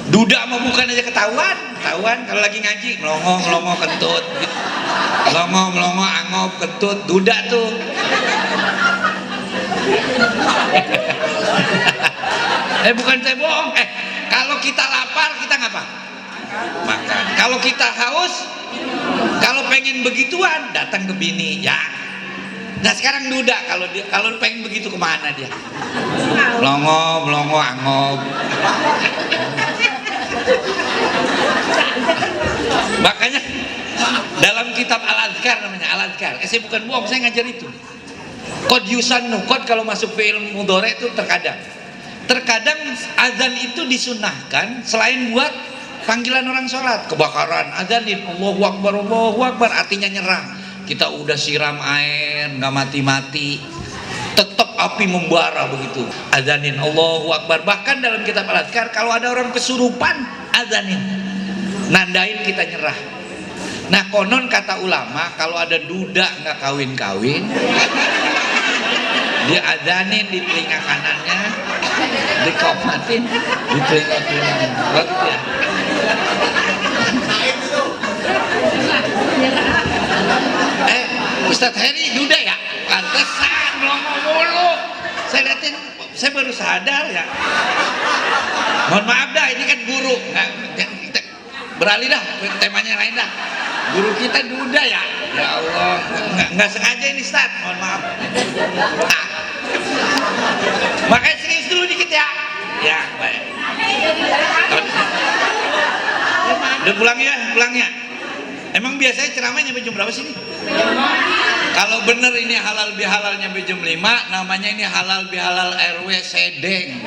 Duda mau bukan aja ketahuan kalau lagi ngaji melongo kentut gitu. melongo angop kentut duda tuh. Bukan saya bohong. Kalau kita lapar kita ngapa? Makan. Kalau kita haus, kalau pengen begituan datang ke bini ya. Nah sekarang duda, kalau pengen begitu kemana dia? Melongo angop. Makanya dalam kitab Al-Adhkar namanya Al-Adhkar. Saya bukan bohong, saya ngajar itu. Qad yusannu, qad kalau masuk fi'il mudhari itu terkadang azan itu disunahkan selain buat panggilan orang sholat. Kebakaran, azanin Allahu Akbar artinya nyerah. Kita udah siram air nggak mati-mati, tetap api membara begitu. Azanin Allahu Akbar. Bahkan dalam kitab Al-Adhkar kalau ada orang kesurupan azanin, nandain kita nyerah. Nah konon kata ulama kalau ada duda nggak kawin-kawin, dia azanin di telinga kanannya, dikomatin di telinga kirinya. Begitu ya. Ustadz Heri duda ya? Pantesan melongo mulu. Saya liatin, saya baru sadar ya. Mohon maaf dah, ini kan guru. Beralih dah, temanya lain dah. Guru kita duda ya? Ya Allah, nggak sengaja ini Ustadz, mohon maaf. Nah, makanya serius dulu dikit ya. Ya, baik. Udah pulang ya? Emang biasanya ceramahnya sampai jam berapa sih? Kalau bener ini halal bihalal nyampe jam 5, namanya ini halal bihalal RW Sedeng.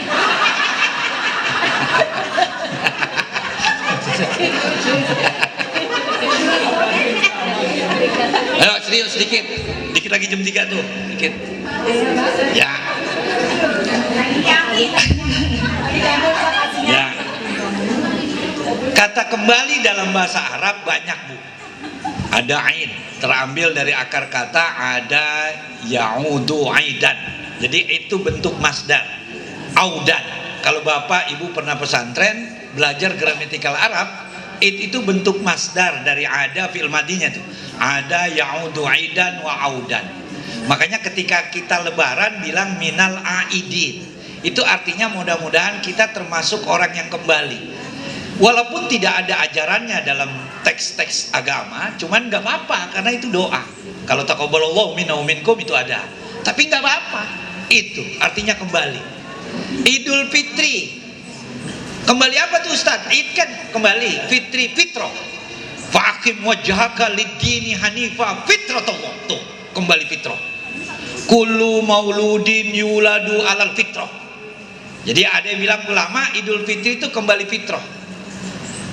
Ayo serius dikit lagi jam 3 tuh, dikit. Ya. Ya. Kata kembali dalam bahasa Arab banyak bu. Ada ain, terambil dari akar kata ada ya'udu aidan. Jadi itu bentuk masdar. Audan. Kalau bapak ibu pernah pesantren belajar gramatikal Arab, itu bentuk masdar dari ada fi'il madinya tuh. Ada ya'udu aidan wa audan. Makanya ketika kita lebaran bilang minal aidin. Itu artinya mudah-mudahan kita termasuk orang yang kembali. Walaupun tidak ada ajarannya dalam teks-teks agama, cuman nggak apa-apa karena itu doa. Kalau taqabbalallahu minna wa minkum itu ada. Tapi nggak apa-apa. Itu artinya kembali. Idul Fitri Kembali apa tuh Ustaz? Id kan kembali fitri fitrah. Fa'akim wajhaka lid-dini hanifa fitratallah. Tuh, kembali fitrah. Kullu mauludin yuladu alal fitrah. Jadi ada yang bilang ulama Idul Fitri itu kembali fitrah.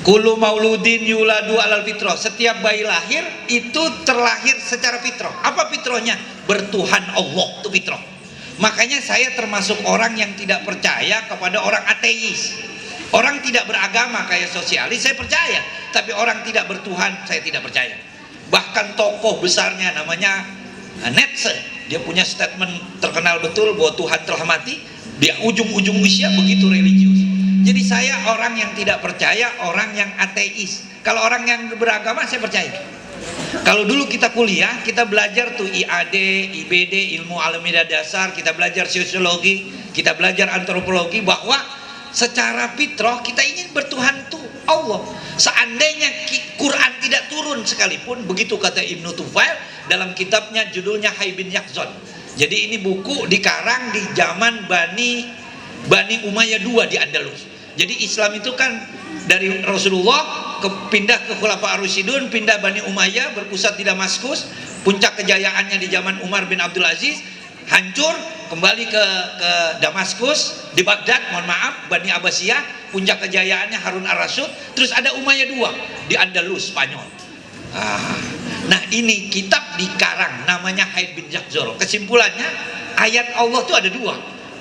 Kullu mauludin yuladu alal fitrah. Setiap bayi lahir itu terlahir secara fitrah. Apa fitrahnya? Bertuhan Allah, itu fitrah. Makanya saya termasuk orang yang tidak percaya kepada orang ateis. Orang tidak beragama kayak sosialis saya percaya, tapi orang tidak bertuhan saya tidak percaya. Bahkan tokoh besarnya namanya Nietzsche, dia punya statement terkenal betul bahwa Tuhan telah mati. Di ujung-ujung usia begitu religius. Jadi saya orang yang tidak percaya, orang yang ateis. Kalau orang yang beragama saya percaya. Kalau dulu kita kuliah, kita belajar tuh IAD, IBD, ilmu alamiah dasar, kita belajar sosiologi, kita belajar antropologi, bahwa secara fitrah kita ingin bertuhan tuh Allah. Seandainya Quran tidak turun sekalipun, begitu kata Ibnu Tufail dalam kitabnya judulnya Hayy bin Yaqzan. Jadi ini buku dikarang di zaman Bani Umayyah II di Andalus. Jadi Islam itu kan dari Rasulullah pindah ke Khulafa Ar-Rasyidun, pindah Bani Umayyah, berpusat di Damaskus. Puncak kejayaannya di zaman Umar bin Abdul Aziz, hancur, kembali ke Damaskus, di Baghdad, mohon maaf, Bani Abbasiyah, puncak kejayaannya Harun Ar-Rasyid. Terus ada Umayyah II di Andalus, Spanyol. Nah ini kitab dikarang namanya Hayy bin Yaqzan. Kesimpulannya ayat Allah itu ada dua,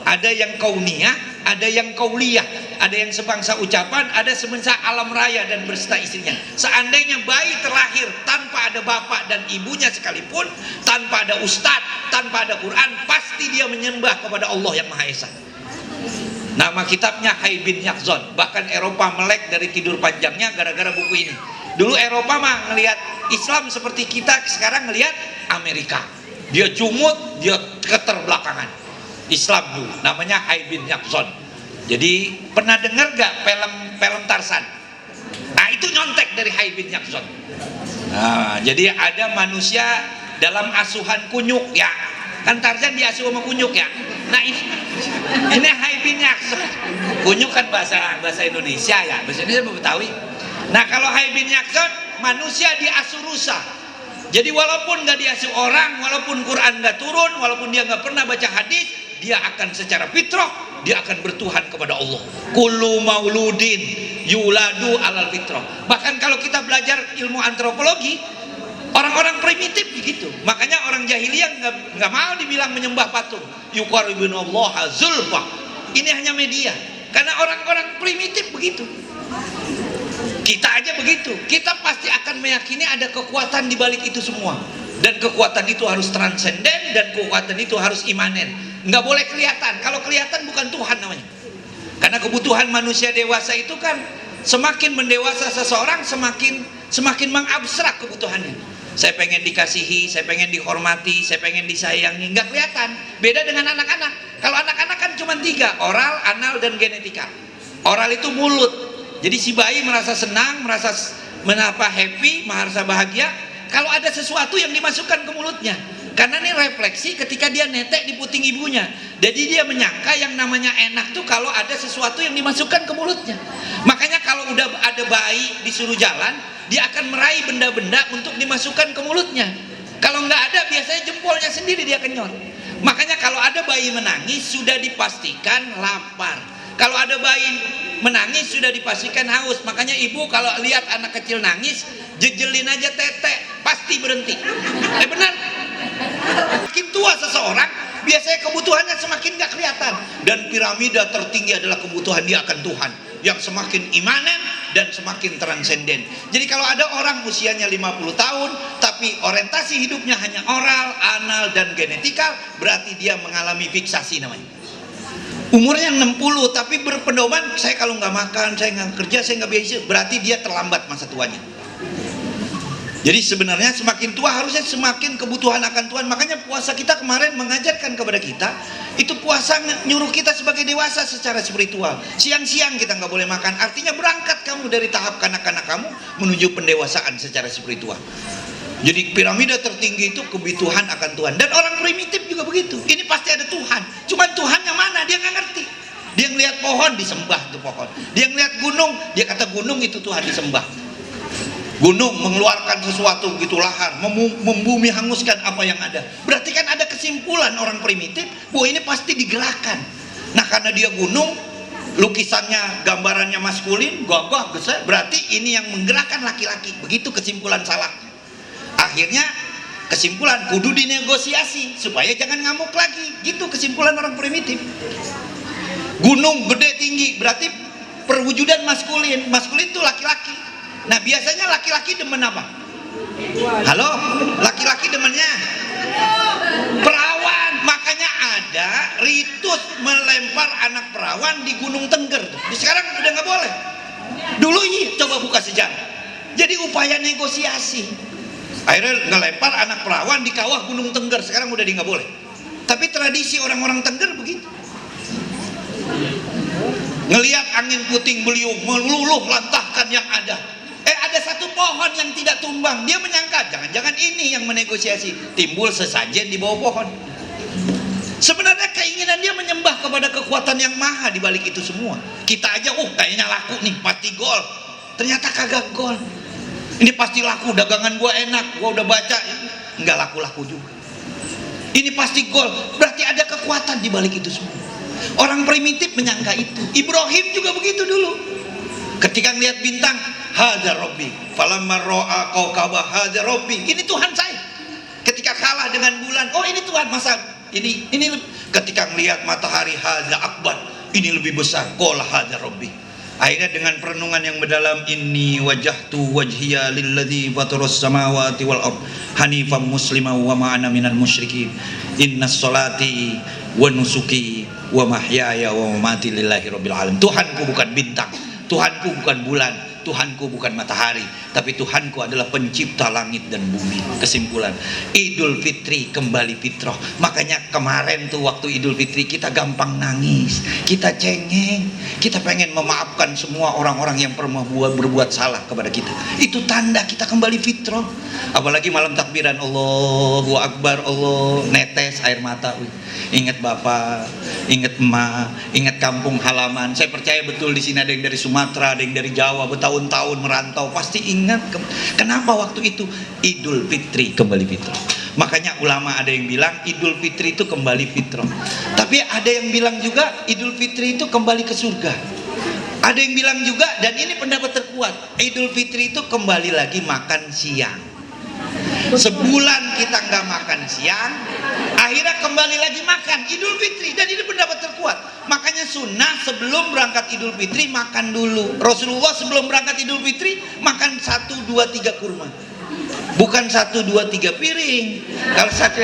ada yang kauniyah, ada yang kauliyah, ada yang sebangsa ucapan, ada sebangsa alam raya dan berserta istrinya. Seandainya bayi terlahir tanpa ada bapak dan ibunya sekalipun, tanpa ada ustadz, tanpa ada Quran, pasti dia menyembah kepada Allah yang Maha Esa. Nama kitabnya Hayy bin Yaqzan. Bahkan Eropa melek dari tidur panjangnya gara-gara buku ini. Dulu Eropa mah ngelihat Islam seperti kita sekarang ngelihat Amerika. Dia jumut, dia keterbelakangan. Islam dulu, namanya Hayy bin Yaqzan. Jadi pernah dengar gak film Tarzan? Nah itu nyontek dari Hayy bin Yaqzan. Nah, jadi ada manusia dalam asuhan kunyuk ya. Kan Tarzan diasuh sama kunyuk ya. Nah ini Hayy bin Yaqzan. Kunyuk kan bahasa Indonesia ya, bahasa Indonesia Betawi. Nah kalau Hayy bin Yaqzan, manusia diasuh rusa. Jadi walaupun nggak diasuh orang, walaupun Quran nggak turun, walaupun dia nggak pernah baca hadis, dia akan secara fitrah, dia akan bertuhan kepada Allah. Kullu mauludin yuladu alal fitrah. Bahkan kalau kita belajar ilmu antropologi, orang-orang primitif begitu. Makanya orang jahiliyah nggak mau dibilang menyembah patung. Yuqarribunallaha zulfa. Ini hanya media. Karena orang-orang primitif begitu. Kita aja begitu. Kita pasti akan meyakini ada kekuatan di balik itu semua. Dan kekuatan itu harus transenden dan kekuatan itu harus imanen. Nggak boleh kelihatan. Kalau kelihatan bukan Tuhan namanya. Karena kebutuhan manusia dewasa itu kan semakin mendewasa seseorang semakin mengabstrak kebutuhannya. Saya pengen dikasihi, saya pengen dihormati, saya pengen disayangi. Nggak kelihatan. Beda dengan anak-anak. Kalau anak-anak kan cuma 3, oral, anal, dan genetika. Oral itu mulut. Jadi si bayi merasa senang, merasa happy, merasa bahagia kalau ada sesuatu yang dimasukkan ke mulutnya. Karena ini refleksi ketika dia netek di puting ibunya. Jadi dia menyangka yang namanya enak tuh kalau ada sesuatu yang dimasukkan ke mulutnya. Makanya kalau udah ada bayi disuruh jalan, dia akan meraih benda-benda untuk dimasukkan ke mulutnya. Kalau nggak ada, biasanya jempolnya sendiri dia kenyot. Makanya kalau ada bayi menangis sudah dipastikan lapar. Kalau ada bayi menangis sudah dipastikan haus. Makanya ibu kalau lihat anak kecil nangis, jejelin aja tete, pasti berhenti. Benar. Makin tua seseorang, biasanya kebutuhannya semakin gak kelihatan. Dan piramida tertinggi adalah kebutuhan dia akan Tuhan, yang semakin imanen dan semakin transenden. Jadi kalau ada orang usianya 50 tahun tapi orientasi hidupnya hanya oral, anal, dan genetikal, berarti dia mengalami fiksasi namanya. Umurnya 60 tapi berpedoman, saya kalau nggak makan, saya nggak kerja, saya nggak biasa, berarti dia terlambat masa tuanya. Jadi sebenarnya semakin tua harusnya semakin kebutuhan akan Tuhan. Makanya puasa kita kemarin mengajarkan kepada kita, itu puasa nyuruh kita sebagai dewasa secara spiritual. Siang-siang kita nggak boleh makan, artinya berangkat kamu dari tahap kanak-kanak kamu menuju pendewasaan secara spiritual. Jadi piramida tertinggi itu kebutuhan akan Tuhan. Dan orang primitif juga begitu. Ini pasti ada Tuhan. Cuman Tuhannya mana dia nggak ngerti. Dia ngelihat pohon, disembah itu pohon. Dia ngelihat gunung, dia kata gunung itu Tuhan, disembah. Gunung mengeluarkan sesuatu begitu lahar, membumi hanguskan apa yang ada. Berarti kan ada kesimpulan orang primitif bahwa ini pasti digerakkan. Nah karena dia gunung, lukisannya gambarannya maskulin, gagah, besar, berarti ini yang menggerakkan laki-laki. Begitu kesimpulan salahnya. Akhirnya kesimpulan kudu dinegosiasi supaya jangan ngamuk lagi. Gitu kesimpulan orang primitif. Gunung gede tinggi berarti perwujudan maskulin. Maskulin itu laki-laki. Nah biasanya laki-laki demen apa? Halo? Laki-laki demennya perawan. Makanya ada ritus melempar anak perawan di Gunung Tengger. Sekarang udah nggak boleh. Dulu iya, coba buka sejarah. Jadi upaya negosiasi. Akhirnya ngelempar anak perawan di kawah Gunung Tengger. Sekarang udah nggak boleh. Tapi tradisi orang-orang Tengger begitu. Ngelihat angin puting beliung meluluh lantahkan yang ada. Ada satu pohon yang tidak tumbang. Dia menyangka jangan-jangan ini yang menegosiasi. Timbul sesajen di bawah pohon. Sebenarnya keinginan dia menyembah kepada kekuatan yang maha di balik itu semua. Kita aja, kayaknya laku nih, pasti gol. Ternyata kagak gol. Ini pasti laku, dagangan gua enak, gua udah baca. Enggak laku-laku juga. Ini pasti gol. Berarti ada kekuatan di balik itu semua. Orang primitif menyangka itu. Ibrahim juga begitu dulu. Ketika ngelihat bintang, hadza rabbi. Falamma ra'a qaukaba hadza rabbi. Ini Tuhan saya. Ketika kalah dengan bulan, oh ini Tuhan, masa ini ketika ngelihat matahari, hadza akbar. Ini lebih besar. Qala hadza rabbi. Akhirnya dengan perenungan yang mendalam, inni wajjahtu wajhiya lilladzi fataras samawati wal ard hanifan musliman wa ma ana minal musyrikin. Innas salati wa nusuki wa mahyaya wa mamati lillahi rabbil alamin. Tuhanku bukan bintang, Tuhanku bukan bulan, Tuhanku bukan matahari, tapi Tuhanku adalah pencipta langit dan bumi. Kesimpulan, Idul Fitri kembali fitrah. Makanya kemarin tuh waktu Idul Fitri kita gampang nangis, kita cengeng, kita pengen memaafkan semua orang-orang yang pernah berbuat salah kepada kita. Itu tanda kita kembali fitrah. Apalagi malam takbiran, Allahu Akbar, Allah, netes air mata. Ingat bapak, ingat emak, ingat kampung halaman. Saya percaya betul di sini ada yang dari Sumatera, ada yang dari Jawa, bertahun-tahun merantau, pasti ingat kenapa waktu itu Idul Fitri kembali fitrah. Makanya ulama ada yang bilang Idul Fitri itu kembali fitrah. Tapi ada yang bilang juga Idul Fitri itu kembali ke surga. Ada yang bilang juga, dan ini pendapat terkuat, Idul Fitri itu kembali lagi makan siang. Sebulan kita nggak makan siang, akhirnya kembali lagi makan Idul Fitri, dan ini pendapat terkuat. Makanya sunnah sebelum berangkat Idul Fitri makan dulu. Rasulullah sebelum berangkat Idul Fitri makan 1, 2, 3 kurma, bukan 1, 2, 3 piring. Kalau satu,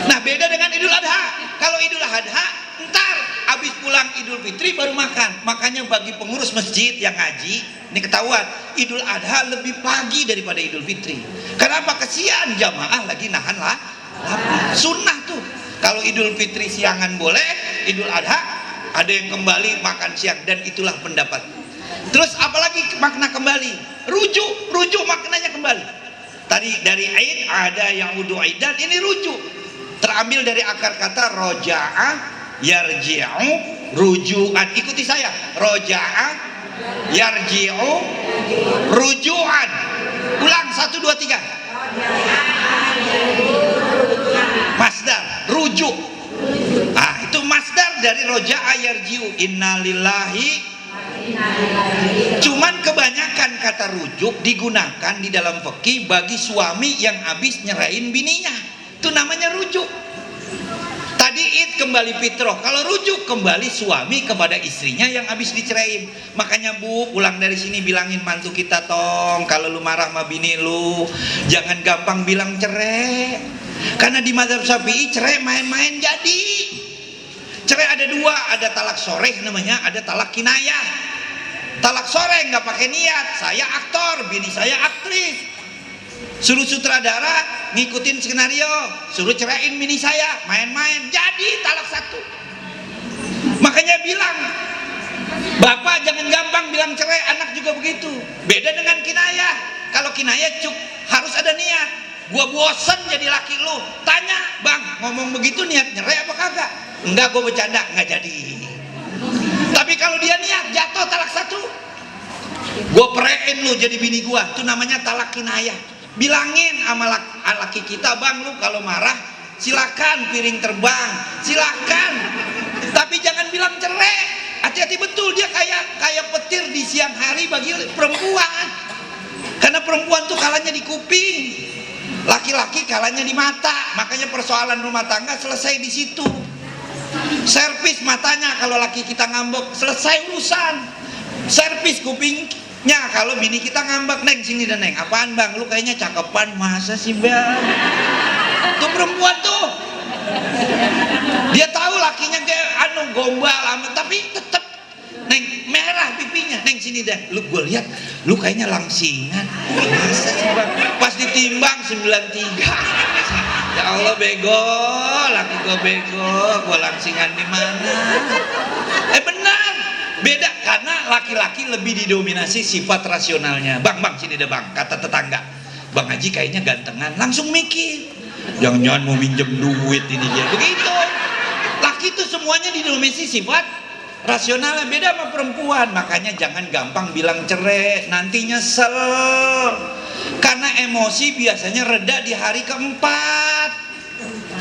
nah beda dengan Idul Adha. Kalau Idul Adha ntar habis pulang Idul Fitri baru makan. Makanya bagi pengurus masjid yang ngaji, ini ketahuan Idul Adha lebih pagi daripada Idul Fitri. Kenapa? Kesian jamaah lagi nahan lah. Sunnah tuh. Kalau Idul Fitri siangan boleh, Idul Adha ada yang kembali makan siang, dan itulah pendapat. Terus apalagi makna kembali? Rujuk maknanya kembali. Tadi dari Aid ada yang wudu aidan, ini rujuk. Terambil dari akar kata roja'a yarji'u rujuan. Ikuti saya. Roja'a yarji'u rujuan. Ulang 1, 2, 3. Masdar rujuk. Itu masdar dari roja'a yarji'u. Innalillahi. Cuman kebanyakan kata rujuk digunakan di dalam fikih bagi suami yang habis nyerahin bininya. Itu namanya rujuk. Tadi id kembali fitrah. Kalau rujuk kembali suami kepada istrinya yang habis diceraiin. Makanya Bu, pulang dari sini bilangin mantu kita, tong, kalau lu marah sama bini lu jangan gampang bilang cerai. Karena di mazhab Syafi'i cerai main-main jadi. Cerai ada dua, ada talak soreh namanya, ada talak kinayah. Talak soreh nggak pakai niat, saya aktor, bini saya aktris. Suruh sutradara ngikutin skenario, suruh ceraiin bini saya, main-main, jadi talak 1. Makanya bilang, bapak jangan gampang bilang cerai, anak juga begitu. Beda dengan kinayah. Kalau kinayah harus ada niat. Gua bosen jadi laki lu, tanya, bang ngomong begitu niat cerai apa kagak? Enggak, gua bercanda, nggak jadi. Tapi kalau dia niat jatuh talak 1, gue perein lu jadi bini gue, itu namanya talak kinayah. Bilangin sama laki kita, bang lu kalau marah silakan piring terbang, silakan, tapi jangan bilang cerai. Hati-hati betul, dia kayak petir di siang hari bagi perempuan. Karena perempuan tuh kalanya di kuping, laki-laki kalanya di mata. Makanya persoalan rumah tangga selesai di situ. Servis matanya kalau laki kita ngambek, selesai urusan. Servis kupingnya kalau bini kita ngambek, neng sini dan neng, apaan bang, lu kayaknya cakepan, masa sih bang? Tuh perempuan tuh, dia tahu lakinya kayak gombal amat, tapi tetap neng merah pipinya, neng sini deh, lu gue lihat, lu kayaknya langsingan, masa sih bang? Pas ditimbang 93. Ya Allah bego, laki gue bego, gue langsingan di mana? Benar, beda karena laki-laki lebih didominasi sifat rasionalnya. Bang sini deh bang, kata tetangga, bang Haji kayaknya gantengan, langsung mikir, jangan-jangan mau minjem duit ini dia. Begitu, laki itu semuanya didominasi sifat rasionalnya, beda sama perempuan. Makanya jangan gampang bilang cerai, nanti nyesel. Karena emosi biasanya reda di hari keempat.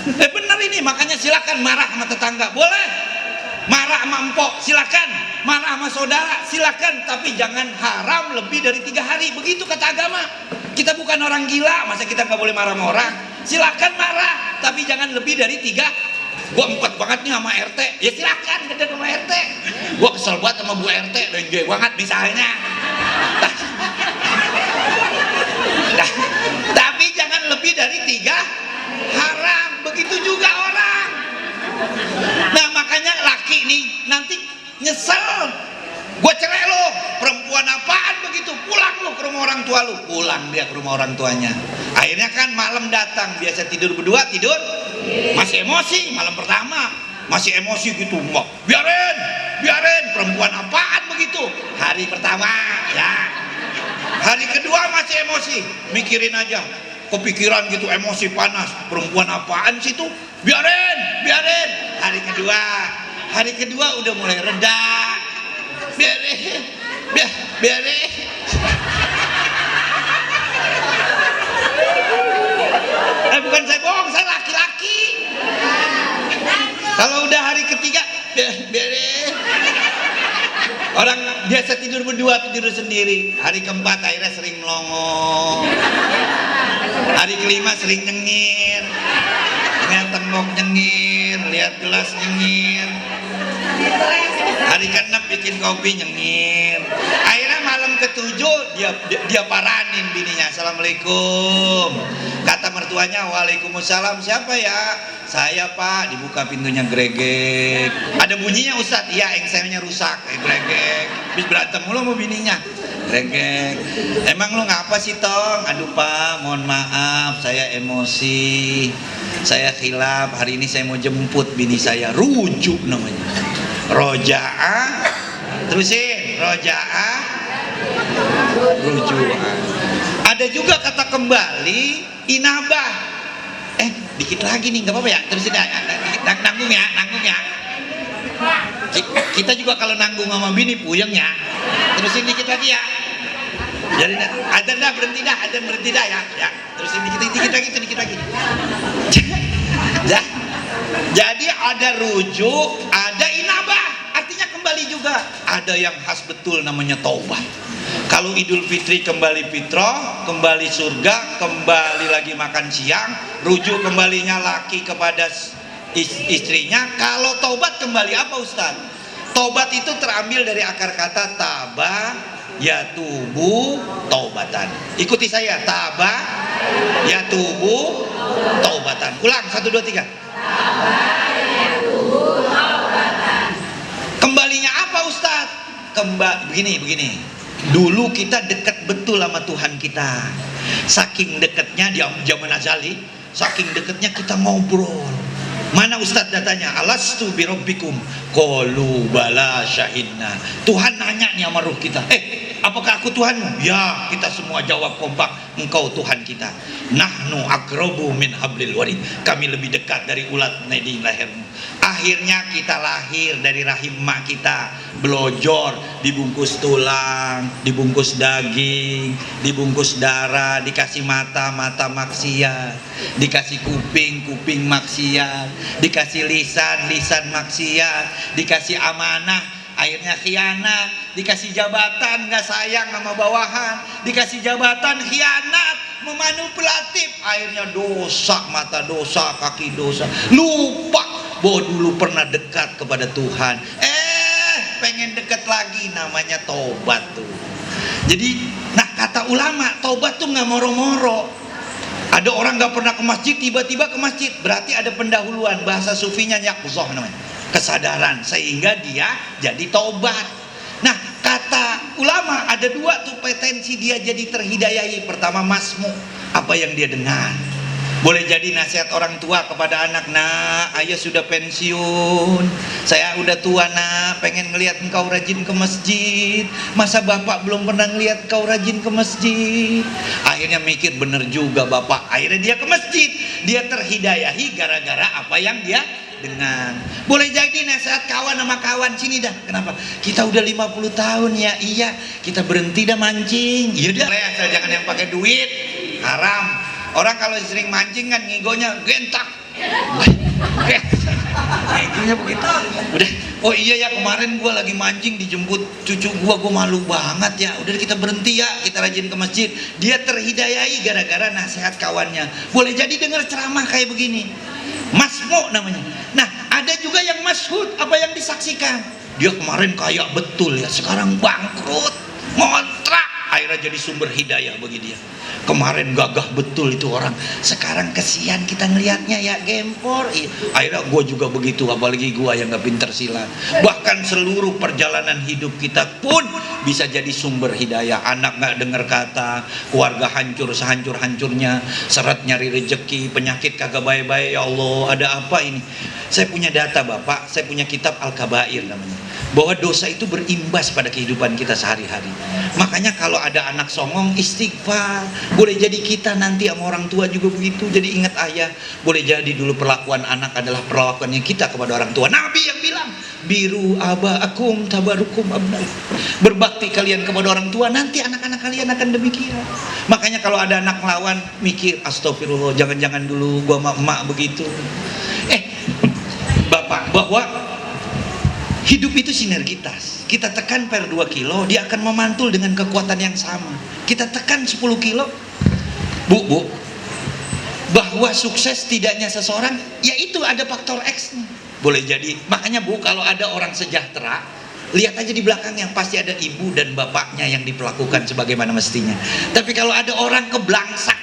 Benar ini, makanya silakan marah sama tetangga, boleh. Marah sama empok, silakan. Marah sama saudara, silakan. Tapi jangan haram lebih dari 3 hari. Begitu kata agama. Kita bukan orang gila, masa kita nggak boleh marah sama orang? Silakan marah, tapi jangan lebih dari 3. Gua 4 banget nih sama RT, ya silakan gede sama RT. Gua kesel banget sama Bu RT, lenje banget misalnya. Tapi jangan lebih dari 3 haram. Begitu juga orang. Nah makanya laki nih nanti nyesel, gue cerai lo, perempuan apaan begitu, pulang lo ke rumah orang tua lo. Pulang dia ke rumah orang tuanya. Akhirnya kan malam datang, biasa tidur berdua, tidur masih emosi. Malam pertama masih emosi gitu, biarin perempuan apaan begitu. Hari pertama ya, hari kedua masih emosi, mikirin aja, kepikiran gitu, emosi panas, perempuan apaan sih tuh, biarin. Hari kedua udah mulai reda, biarin. Bukan saya bohong, saya laki-laki. Kalau udah hari ketiga, biarin. Orang biasa tidur berdua, tidur sendiri. Hari keempat akhirnya sering melongo. Hari kelima sering nyengir. Lihat tembok nyengir, lihat gelas nyengir. Hari ke-6 bikin kopi nyengir. Akhirnya malam ke-7 dia paranin bininya, assalamualaikum. Kata mertuanya, waalaikumsalam. Siapa ya? Saya pak. Dibuka pintunya, gregek. Ada bunyinya Ustadz, iya engselnya rusak, gregek. Habis berantem mulu sama bininya, gregek. Emang lu ngapa sih Tong? Aduh pak, mohon maaf, saya emosi, saya khilaf, hari ini saya mau jemput bini saya. Rujuk namanya, rojaah, terusin, rojaah, rujuah. Ada juga kata kembali, inabah. Dikit lagi nih, nggak apa-apa ya, terusin ya, nanggung ya. Kita juga kalau nanggung sama bini puyeng ya. Terusin dikit lagi ya. Jadi adzan berhenti dah ya. Terusin dikit lagi. Jadi ada rujuk, ada inabah, artinya kembali juga. Ada yang khas betul namanya taubat. Kalau Idul Fitri kembali fitrah, kembali surga, kembali lagi makan siang, rujuk kembalinya laki kepada istrinya. Kalau taubat kembali apa Ustaz? Taubat itu terambil dari akar kata taba yatubu taubatan. Ikuti saya, taba yatubu taubatan. Ulang, 1, 2, 3. Kembalinya apa Ustaz? Begini. Dulu kita dekat betul sama Tuhan kita. Saking dekatnya di zaman azali, saking dekatnya kita ngobrol. Mana Ustadz datanya? Alastu birabbikum? Qalu bala syahidna. Tuhan nanya nih sama ruh kita, apakah aku Tuhanmu? Ya, kita semua jawab kompak, engkau Tuhan kita. Nahnu aqrabu min hablil warid, kami lebih dekat dari ulat nadi lahirmu. Akhirnya kita lahir dari rahim emak kita, belojor, dibungkus tulang, dibungkus daging, dibungkus darah, dikasih mata, mata maksiat, dikasih kuping, kuping maksiat, dikasih lisan, lisan maksiat, dikasih amanah, akhirnya khianat, dikasih jabatan nggak sayang sama bawahan, dikasih jabatan khianat, memanipulatif, akhirnya dosa, mata dosa, kaki dosa, lupa bahwa dulu pernah dekat kepada Tuhan, pengen dekat lagi, namanya tobat tuh. Jadi, nah kata ulama, tobat tuh nggak moro-moro. Ada orang nggak pernah ke masjid, tiba-tiba ke masjid, berarti ada pendahuluan, bahasa sufinya yaqzah namanya, kesadaran, sehingga dia jadi tobat. Nah kata ulama ada dua tuh potensi dia jadi terhidayahi. Pertama masmu, apa yang dia dengar. Boleh jadi nasihat orang tua kepada anak, nak, ayah sudah pensiun, saya udah tua nak, pengen ngelihat engkau rajin ke masjid, masa bapak belum pernah ngelihat engkau rajin ke masjid. Akhirnya mikir, bener juga bapak, akhirnya dia ke masjid, dia terhidayahi gara-gara apa yang dia dengan. Boleh jadi nasihat kawan sama kawan, sini dah, kenapa? Kita udah 50 tahun ya, iya, kita berhenti dah mancing. Iya dah, asal jangan yang pakai duit, haram. Orang kalau sering mancing kan ngigonya gentak. Ngigonya begitu. Udah, oh iya ya kemarin gua lagi mancing dijemput cucu gua malu banget ya. Udah kita berhenti ya, kita rajin ke masjid. Dia terhidayahi gara-gara nasihat kawannya. Boleh jadi dengar ceramah kayak begini. Masmu namanya. Nah, ada juga yang masyhud, apa yang disaksikan. Dia kemarin kaya betul ya, sekarang bangkrut, ngontrak. Akhirnya jadi sumber hidayah bagi dia. Kemarin gagah betul itu orang, sekarang kesian kita ngelihatnya ya, gempor. Akhirnya gue juga begitu, apalagi gue yang gak pinter silat. Bahkan seluruh perjalanan hidup kita pun bisa jadi sumber hidayah. Anak gak dengar kata, keluarga hancur sehancur-hancurnya, seret nyari rezeki, penyakit kagak baik-baik. Ya Allah, ada apa ini? Saya punya data Bapak, saya punya kitab Al-Kabair namanya, bahwa dosa itu berimbas pada kehidupan kita sehari-hari. Makanya kalau ada anak songong, istighfar. Boleh jadi kita nanti sama orang tua juga begitu, jadi ingat ayah. Boleh jadi dulu perlakuan anak adalah perlakuannya kita kepada orang tua. Nabi yang bilang, biru abaakum tabarukum abnal, berbakti kalian kepada orang tua, nanti anak-anak kalian akan demikian. Makanya kalau ada anak ngelawan, mikir, astagfirullah, jangan-jangan dulu gua sama emak begitu. Bapak, bahwa hidup itu sinergitas. Kita tekan per 2 kilo, dia akan memantul dengan kekuatan yang sama. Kita tekan 10 kilo, Bu, bahwa sukses tidaknya seseorang, yaitu ada faktor X-nya. Boleh jadi, makanya Bu, kalau ada orang sejahtera, lihat aja di belakangnya, pasti ada ibu dan bapaknya yang diperlakukan sebagaimana mestinya. Tapi kalau ada orang keblangsak,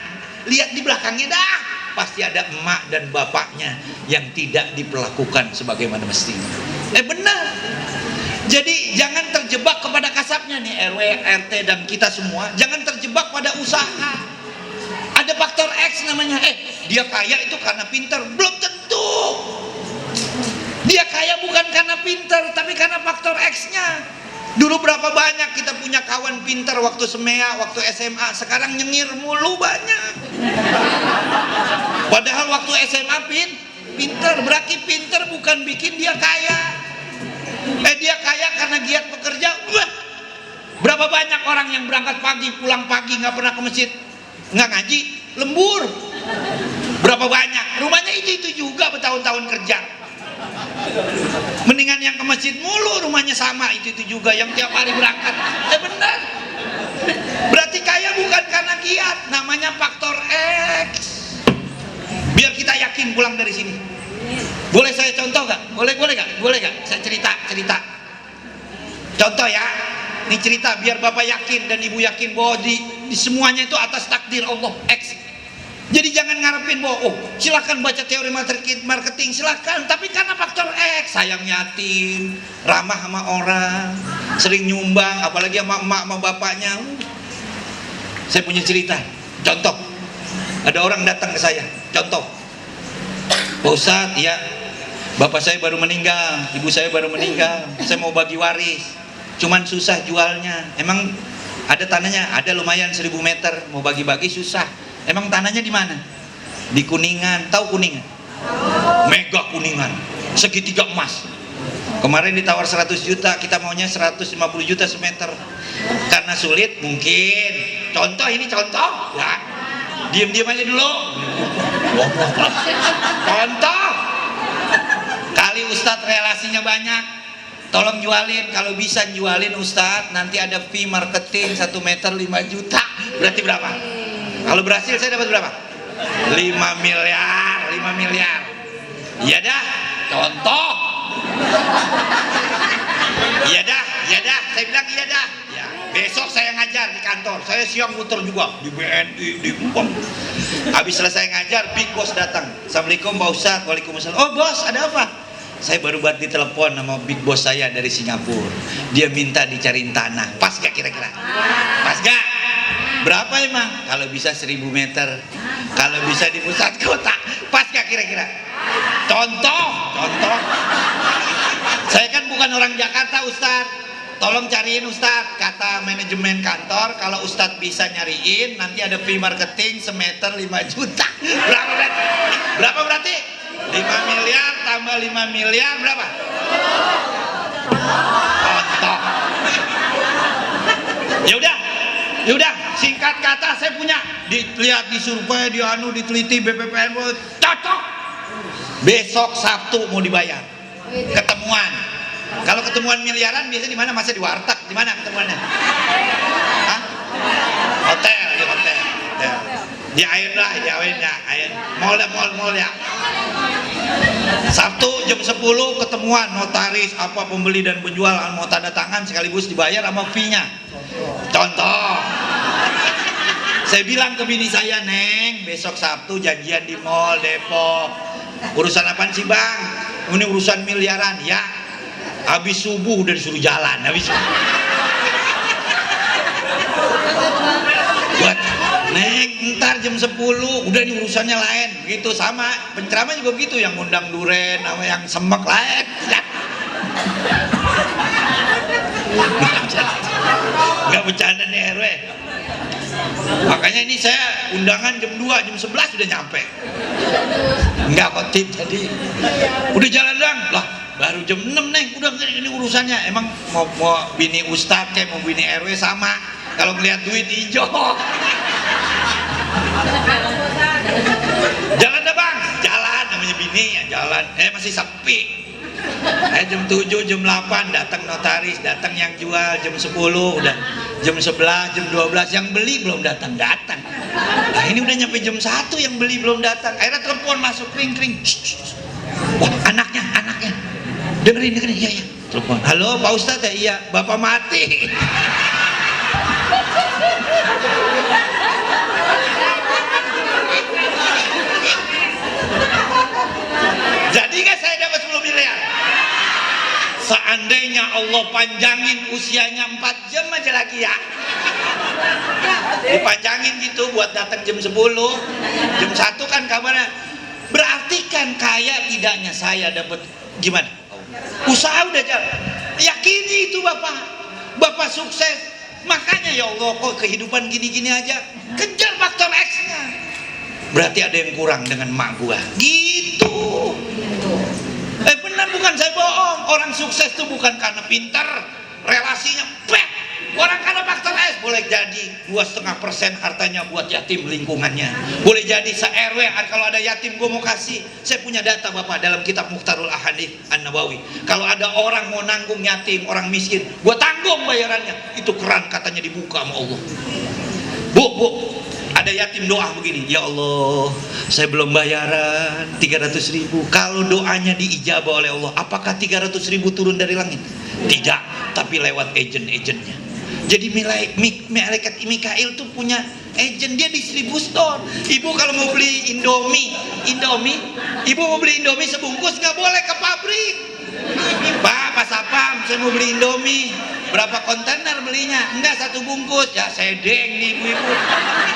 lihat di belakangnya dah, pasti ada emak dan bapaknya yang tidak diperlakukan sebagaimana mestinya. Benar. Jadi jangan terjebak kepada kasapnya nih, RW, RT dan kita semua. Jangan terjebak pada usaha. Ada faktor X namanya. Dia kaya itu karena pintar. Belum tentu. Dia kaya bukan karena pintar, tapi karena faktor X-nya. Dulu berapa banyak kita punya kawan pintar waktu semea, waktu SMA. Sekarang nyengir mulu banyak. Padahal waktu SMA pintar. Berarti pintar bukan bikin dia kaya. Dia kaya karena giat bekerja. Berapa banyak orang yang berangkat pagi, pulang pagi, nggak pernah ke masjid, nggak ngaji, lembur. Berapa banyak, rumahnya itu juga bertahun-tahun kerja. Mendingan yang ke masjid mulu, rumahnya sama itu juga, yang tiap hari berangkat. Benar. Berarti kaya bukan karena giat, namanya faktor X. Biar kita yakin pulang dari sini. Boleh saya contoh gak? Boleh gak? Saya cerita. Contoh ya, ini cerita biar Bapak yakin dan Ibu yakin bahwa di semuanya itu atas takdir Allah X. Jadi jangan ngarepin bahwa silakan baca teori marketing, silakan, tapi karena faktor X, sayang yatim, ramah sama orang, sering nyumbang, apalagi sama emak sama bapaknya. Saya punya cerita, contoh. Ada orang datang ke saya, contoh. Pak Ustadz, ya, bapak saya baru meninggal, ibu saya baru meninggal, saya mau bagi waris, cuman susah jualnya. Emang Ada tanahnya, ada lumayan 1000 meter, mau bagi-bagi susah. Emang tanahnya di mana? Di Kuningan, tahu Kuningan? Mega Kuningan, segitiga emas. Kemarin ditawar 100 juta, kita maunya 150 juta semeter. Karena sulit mungkin. Contoh ini contoh, ya. Diam-diam aja dulu. Contoh. Kali Ustadz relasinya banyak, tolong jualin. Kalau bisa jualin Ustadz, nanti ada fee marketing 1 meter 5 juta. Berarti berapa? Kalau berhasil saya dapat berapa? 5 miliar. Iya dah, contoh. Iya dah, saya bilang iya dah. Ya, besok saya ngajar di kantor. Saya siang muter juga di BNI, di UPAM. Habis selesai ngajar, Big Boss datang. Assalamualaikum Pak Ustadz. Waalaikumsalam. Oh bos, ada apa? Saya baru buat ditelepon sama Big Boss saya dari Singapura. Dia minta dicariin tanah. Pas gak kira-kira? Pas gak? Berapa emang? Kalau bisa 1000 meter, kalau bisa di pusat kota, pas gak kira-kira? Contoh. Saya kan bukan orang Jakarta Ustadz. Tolong cariin Ustadz, kata manajemen kantor, kalau Ustadz bisa nyariin, nanti ada fee marketing semeter 5 juta. Berapa berarti? 5 miliar tambah 5 miliar berapa? Contoh. Ya udah, singkat kata saya punya. Dilihat, disurvei, diteliti BPPN, cocok. Besok Sabtu mau dibayar. Ketemuan. Kalau ketemuan miliaran biasanya di mana? Masa di warteg? Di mana ketemuannya? Hah? Hotel. Di Ain lah, di Ain ya. Mall ya. Sabtu jam 10 ketemuan notaris, apa pembeli dan penjual mau tanda tangan sekaligus dibayar sama fee-nya. Contoh. Saya bilang ke bini saya, Neng, besok Sabtu janjian di mall Depok. Urusan apaan sih Bang? Ini urusan miliaran. Ya, habis subuh udah disuruh jalan. Buat Neng, ntar jam 10 udah nih urusannya lain. Begitu sama penceramah juga begitu, yang ngundang duren sama yang semek lain. Nggak bercanda nih RW. Makanya ini saya undangan jam 2, jam 11 udah nyampe. Nggak khotib jadi. Udah jalan dong. Lah, baru jam 6 Neng, udah ini urusannya. Emang mau bini Ustadz kayak mau bini RW sama. Kalau ngeliat duit hijau. Jalan dah Bang. Jalan namanya bini ya jalan. Masih sepi. Jam 7, jam 8 datang notaris, datang yang jual jam 10, udah jam 11, jam 12 yang beli belum datang. Nah ini udah nyampe jam 1 yang beli belum datang. Akhirnya telepon masuk kring. Wah anaknya dengerin iya. Telepon, halo Pak Ustadz ya? Iya. Bapak mati. Jadi kan saya dapat 10 miliar. Seandainya Allah panjangin usianya 4 jam aja lagi ya, dipanjangin gitu buat datang jam 10, jam 1 kan kabarnya. Berarti kan kaya tidaknya saya dapat gimana? Usaha udah jalan. Yakini itu Bapak sukses. Makanya ya Allah, kok kehidupan gini-gini aja. Kejar faktor X-nya. Berarti ada yang kurang dengan mak gua. Gitu. Benar, bukan saya bohong. Orang sukses itu bukan karena pintar, relasinya pek. Orang karena faktor S. Boleh jadi 2,5% hartanya buat yatim lingkungannya. Boleh jadi se-RW kalau ada yatim gue mau kasih. Saya punya data Bapak dalam kitab Mukhtarul Ahadits An-Nabawi. Kalau ada orang mau nanggung yatim, orang miskin, gue tanggung bayarannya. Itu keran katanya dibuka sama Allah. Bu, ada yatim doa begini, ya Allah, saya belum bayaran 300.000. Kalau doanya diijabah oleh Allah, apakah 300.000 turun dari langit? Tidak, tapi lewat agen-agennya. Jadi malaikat Mikail tuh punya agen, dia distributor. Ibu kalau mau beli Indomie, ibu mau beli Indomie sebungkus nggak boleh ke pabrik. Pak Sapam, saya mau beli Indomie. Berapa kontainer belinya? Enggak, 1 bungkus. Ya sedeng nih ibu-ibu.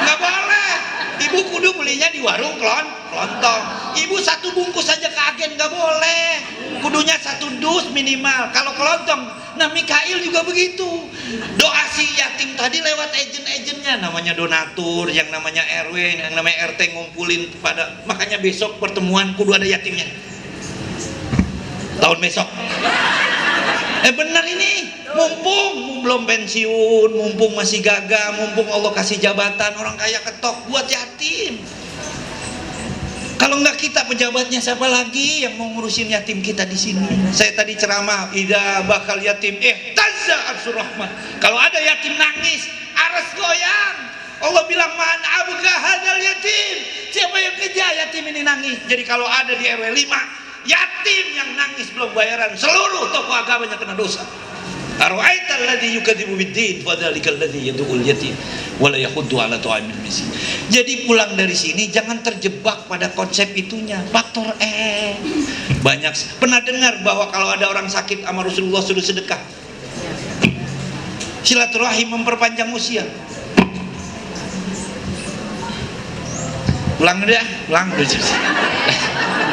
Nggak boleh. Ibu kudu belinya di di warung kelontong. Ibu satu bungkus saja ke agen nggak boleh, kudunya 1 dus minimal. Kalau kelontong, nah Mikail juga begitu. Doa si yatim tadi lewat agen-agennya, namanya donatur, yang namanya RW, yang namanya RT ngumpulin pada. Makanya besok pertemuan kudu ada yatimnya. Tahun besok. Benar ini, mumpung belum pensiun, mumpung masih gagah, mumpung Allah kasih jabatan, orang kaya ketok buat yatim. Kalau enggak kita pejabatnya, siapa lagi yang mau ngurusin yatim kita di sini? Saya tadi ceramah, idza bakal yatim tazza arsur rahman. Kalau ada yatim nangis, aras goyang. Allah bilang man abga hadal yatim. Siapa yang kejar yatim ini nangis? Jadi kalau ada di RW 5 yatim yang nangis belum bayaran, seluruh tokoh agamanya kena dosa. Ara'aital ladzi yukadzibu bid-din fadzalikal ladzi yad'ul yatim wa la yahuddu 'ala ta'amil miskin. Jadi pulang dari sini jangan terjebak pada konsep itunya. Faktor banyak pernah dengar bahwa kalau ada orang sakit sama Rasulullah suruh sedekah. Silaturahim memperpanjang usia. Pulang udah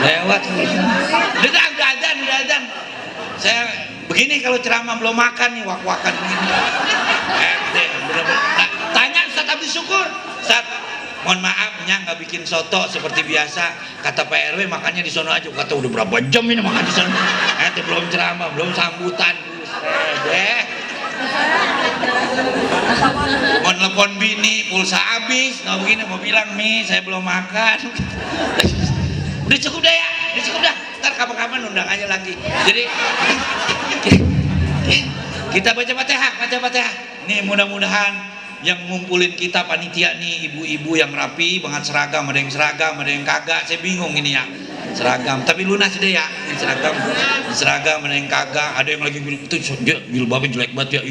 lewat. Udah azan. Saya begini kalau ceramah belum makan nih, wak-wakan begini. Tanya Ustaz Abdi Syukur, Ustaz, mohon maaf nggak bikin soto seperti biasa. Kata Pak RW makannya di sono aja. Kata udah berapa jam ini makan di sono. Belum ceramah, belum sambutan. Mau telepon bini, pulsa habis, nggak begini mau bilang Mi, saya belum makan. Udah cukup dah. Ntar kapan-kapan undang aja lagi. Jadi kita baca Fatihah. Nih mudah-mudahan yang ngumpulin kita panitia nih, ibu-ibu yang rapi banget seragam, ada yang seragam, ada yang kagak. Saya bingung ini ya. Seragam, tapi lunas deh ya. Seragam, ada yang kagak, ada yang lagi bilang itu dia jilbabnya jelek banget ya.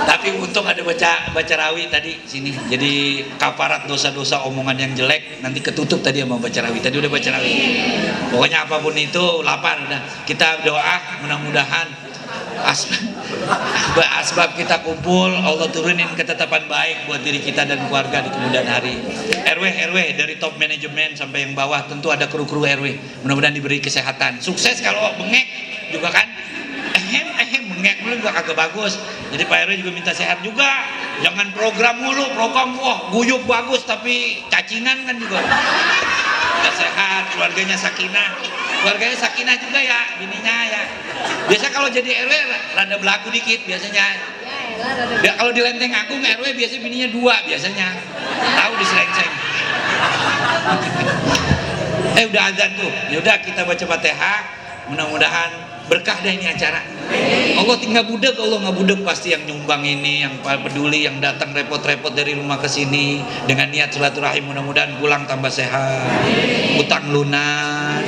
Tapi untung ada baca rawi tadi sini. Jadi kafarat dosa-dosa omongan yang jelek nanti ketutup tadi sama baca rawi. Tadi udah baca rawi. Pokoknya apapun itu lapar udah. Kita doa mudah-mudahan asbab kita kumpul, Allah turunin ketetapan baik buat diri kita dan keluarga di kemudian hari. RW dari top manajemen sampai yang bawah tentu ada kru-kru RW. Mudah-mudahan diberi kesehatan. Sukses kalau bengek juga kan. Bengek mulu juga kagak bagus. Jadi Pak RW juga minta sehat juga. Jangan program mulu, wah guyup bagus tapi cacingan kan juga. Nggak sehat, keluarganya sakinah juga ya, bininya ya. Biasa kalau jadi RW rada belaku dikit biasanya. Kalau di Lenteng Agung RW biasanya bininya 2 biasanya. Tahu diselengseng. Udah azan tuh. Yaudah kita baca Fatihah. Mudah-mudahan berkah dah ini acara. Allah tinggal budek, Allah nggak budek pasti yang nyumbang ini, yang peduli, yang datang repot-repot dari rumah ke sini dengan niat silaturahim. Mudah-mudahan pulang tambah sehat, utang lunas.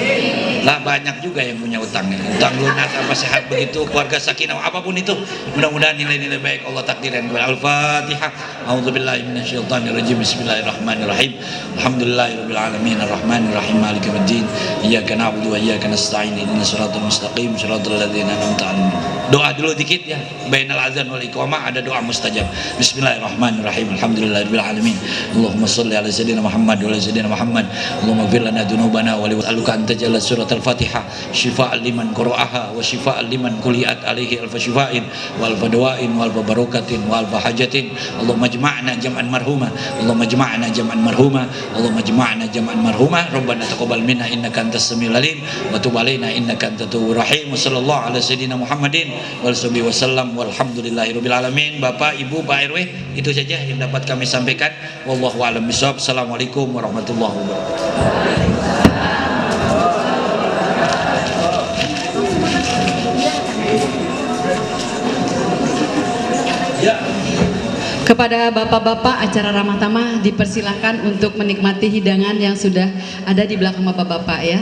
Lah banyak juga yang punya utang lunas tambah sehat begitu, keluarga sakinah apapun itu. Mudah-mudahan nilai-nilai baik Allah takdirin. Al-Fatihah. A'udzubillahi minasyaitonirrajim. Bismillahirrahmanirrahim. Alhamdulillahirabbil alamin arrahmanirrahim maliki yaumiddin. Iyyaka na'budu wa iyyaka nasta'in. Ihdinas siratal mustaqim siratal ladzina an'amta 'alaihim. Doa dulu dikit ya. Bainal azan wal iqamah ada doa mustajab. Bismillahirrahmanirrahim. Alhamdulillahirabbil alamin. Allahumma shalli ala sayyidina Muhammad wa ala sayyidina Muhammad. Allahumma ighfir lana dzunubana wa li'aluka anta jalla surat al-Fatihah syifa'an liman qara'aha wa syifa'an liman kuliat alaihi alfa syifa'in wa alfa dawain wa alfa barakatin wa alfa hajatin. Allahumma jama'na jam'an marhuma. Allahumma jama'na jam'an marhuma. Allahumma jama'na jam'an marhuma. Rabbana taqabbal minna innaka antas samiul alim wa tub alaina innaka antat tawwabur rahim. Sallallahu ala sayyidina Muhammadin wa alihi wasallam walhamdulillahirabbil alamin. Bapak, Ibu, Pak RW, itu saja yang dapat kami sampaikan. Wallahu a'lam bishawab. Assalamualaikum warahmatullahi wabarakatuh. Kepada bapak-bapak acara ramah tamah dipersilahkan untuk menikmati hidangan yang sudah ada di belakang bapak-bapak ya.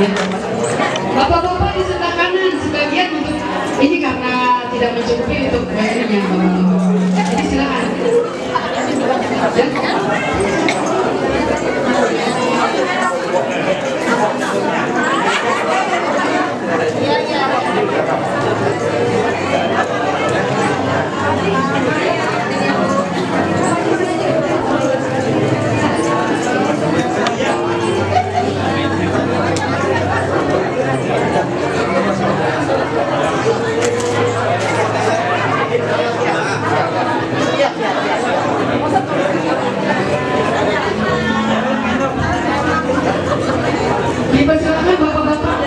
Bapak-bapak di sebelah kanan sebagian untuk ini karena tidak mencukupi untuk bayarnya. Jadi silakan. Dipersilakan bapak-bapak.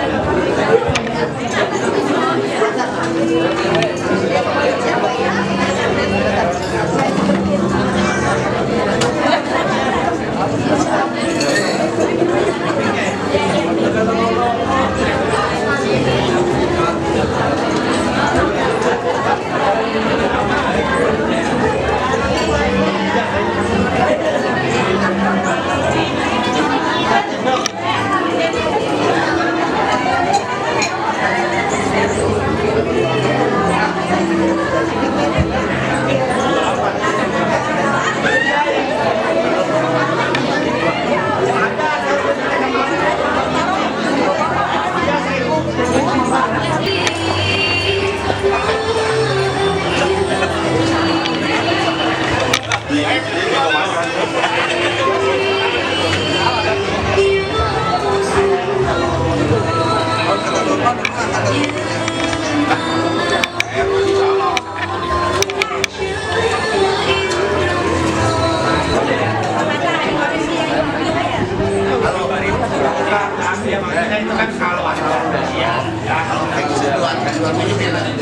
Itu kan kalau ada ya, kalau kayak gitu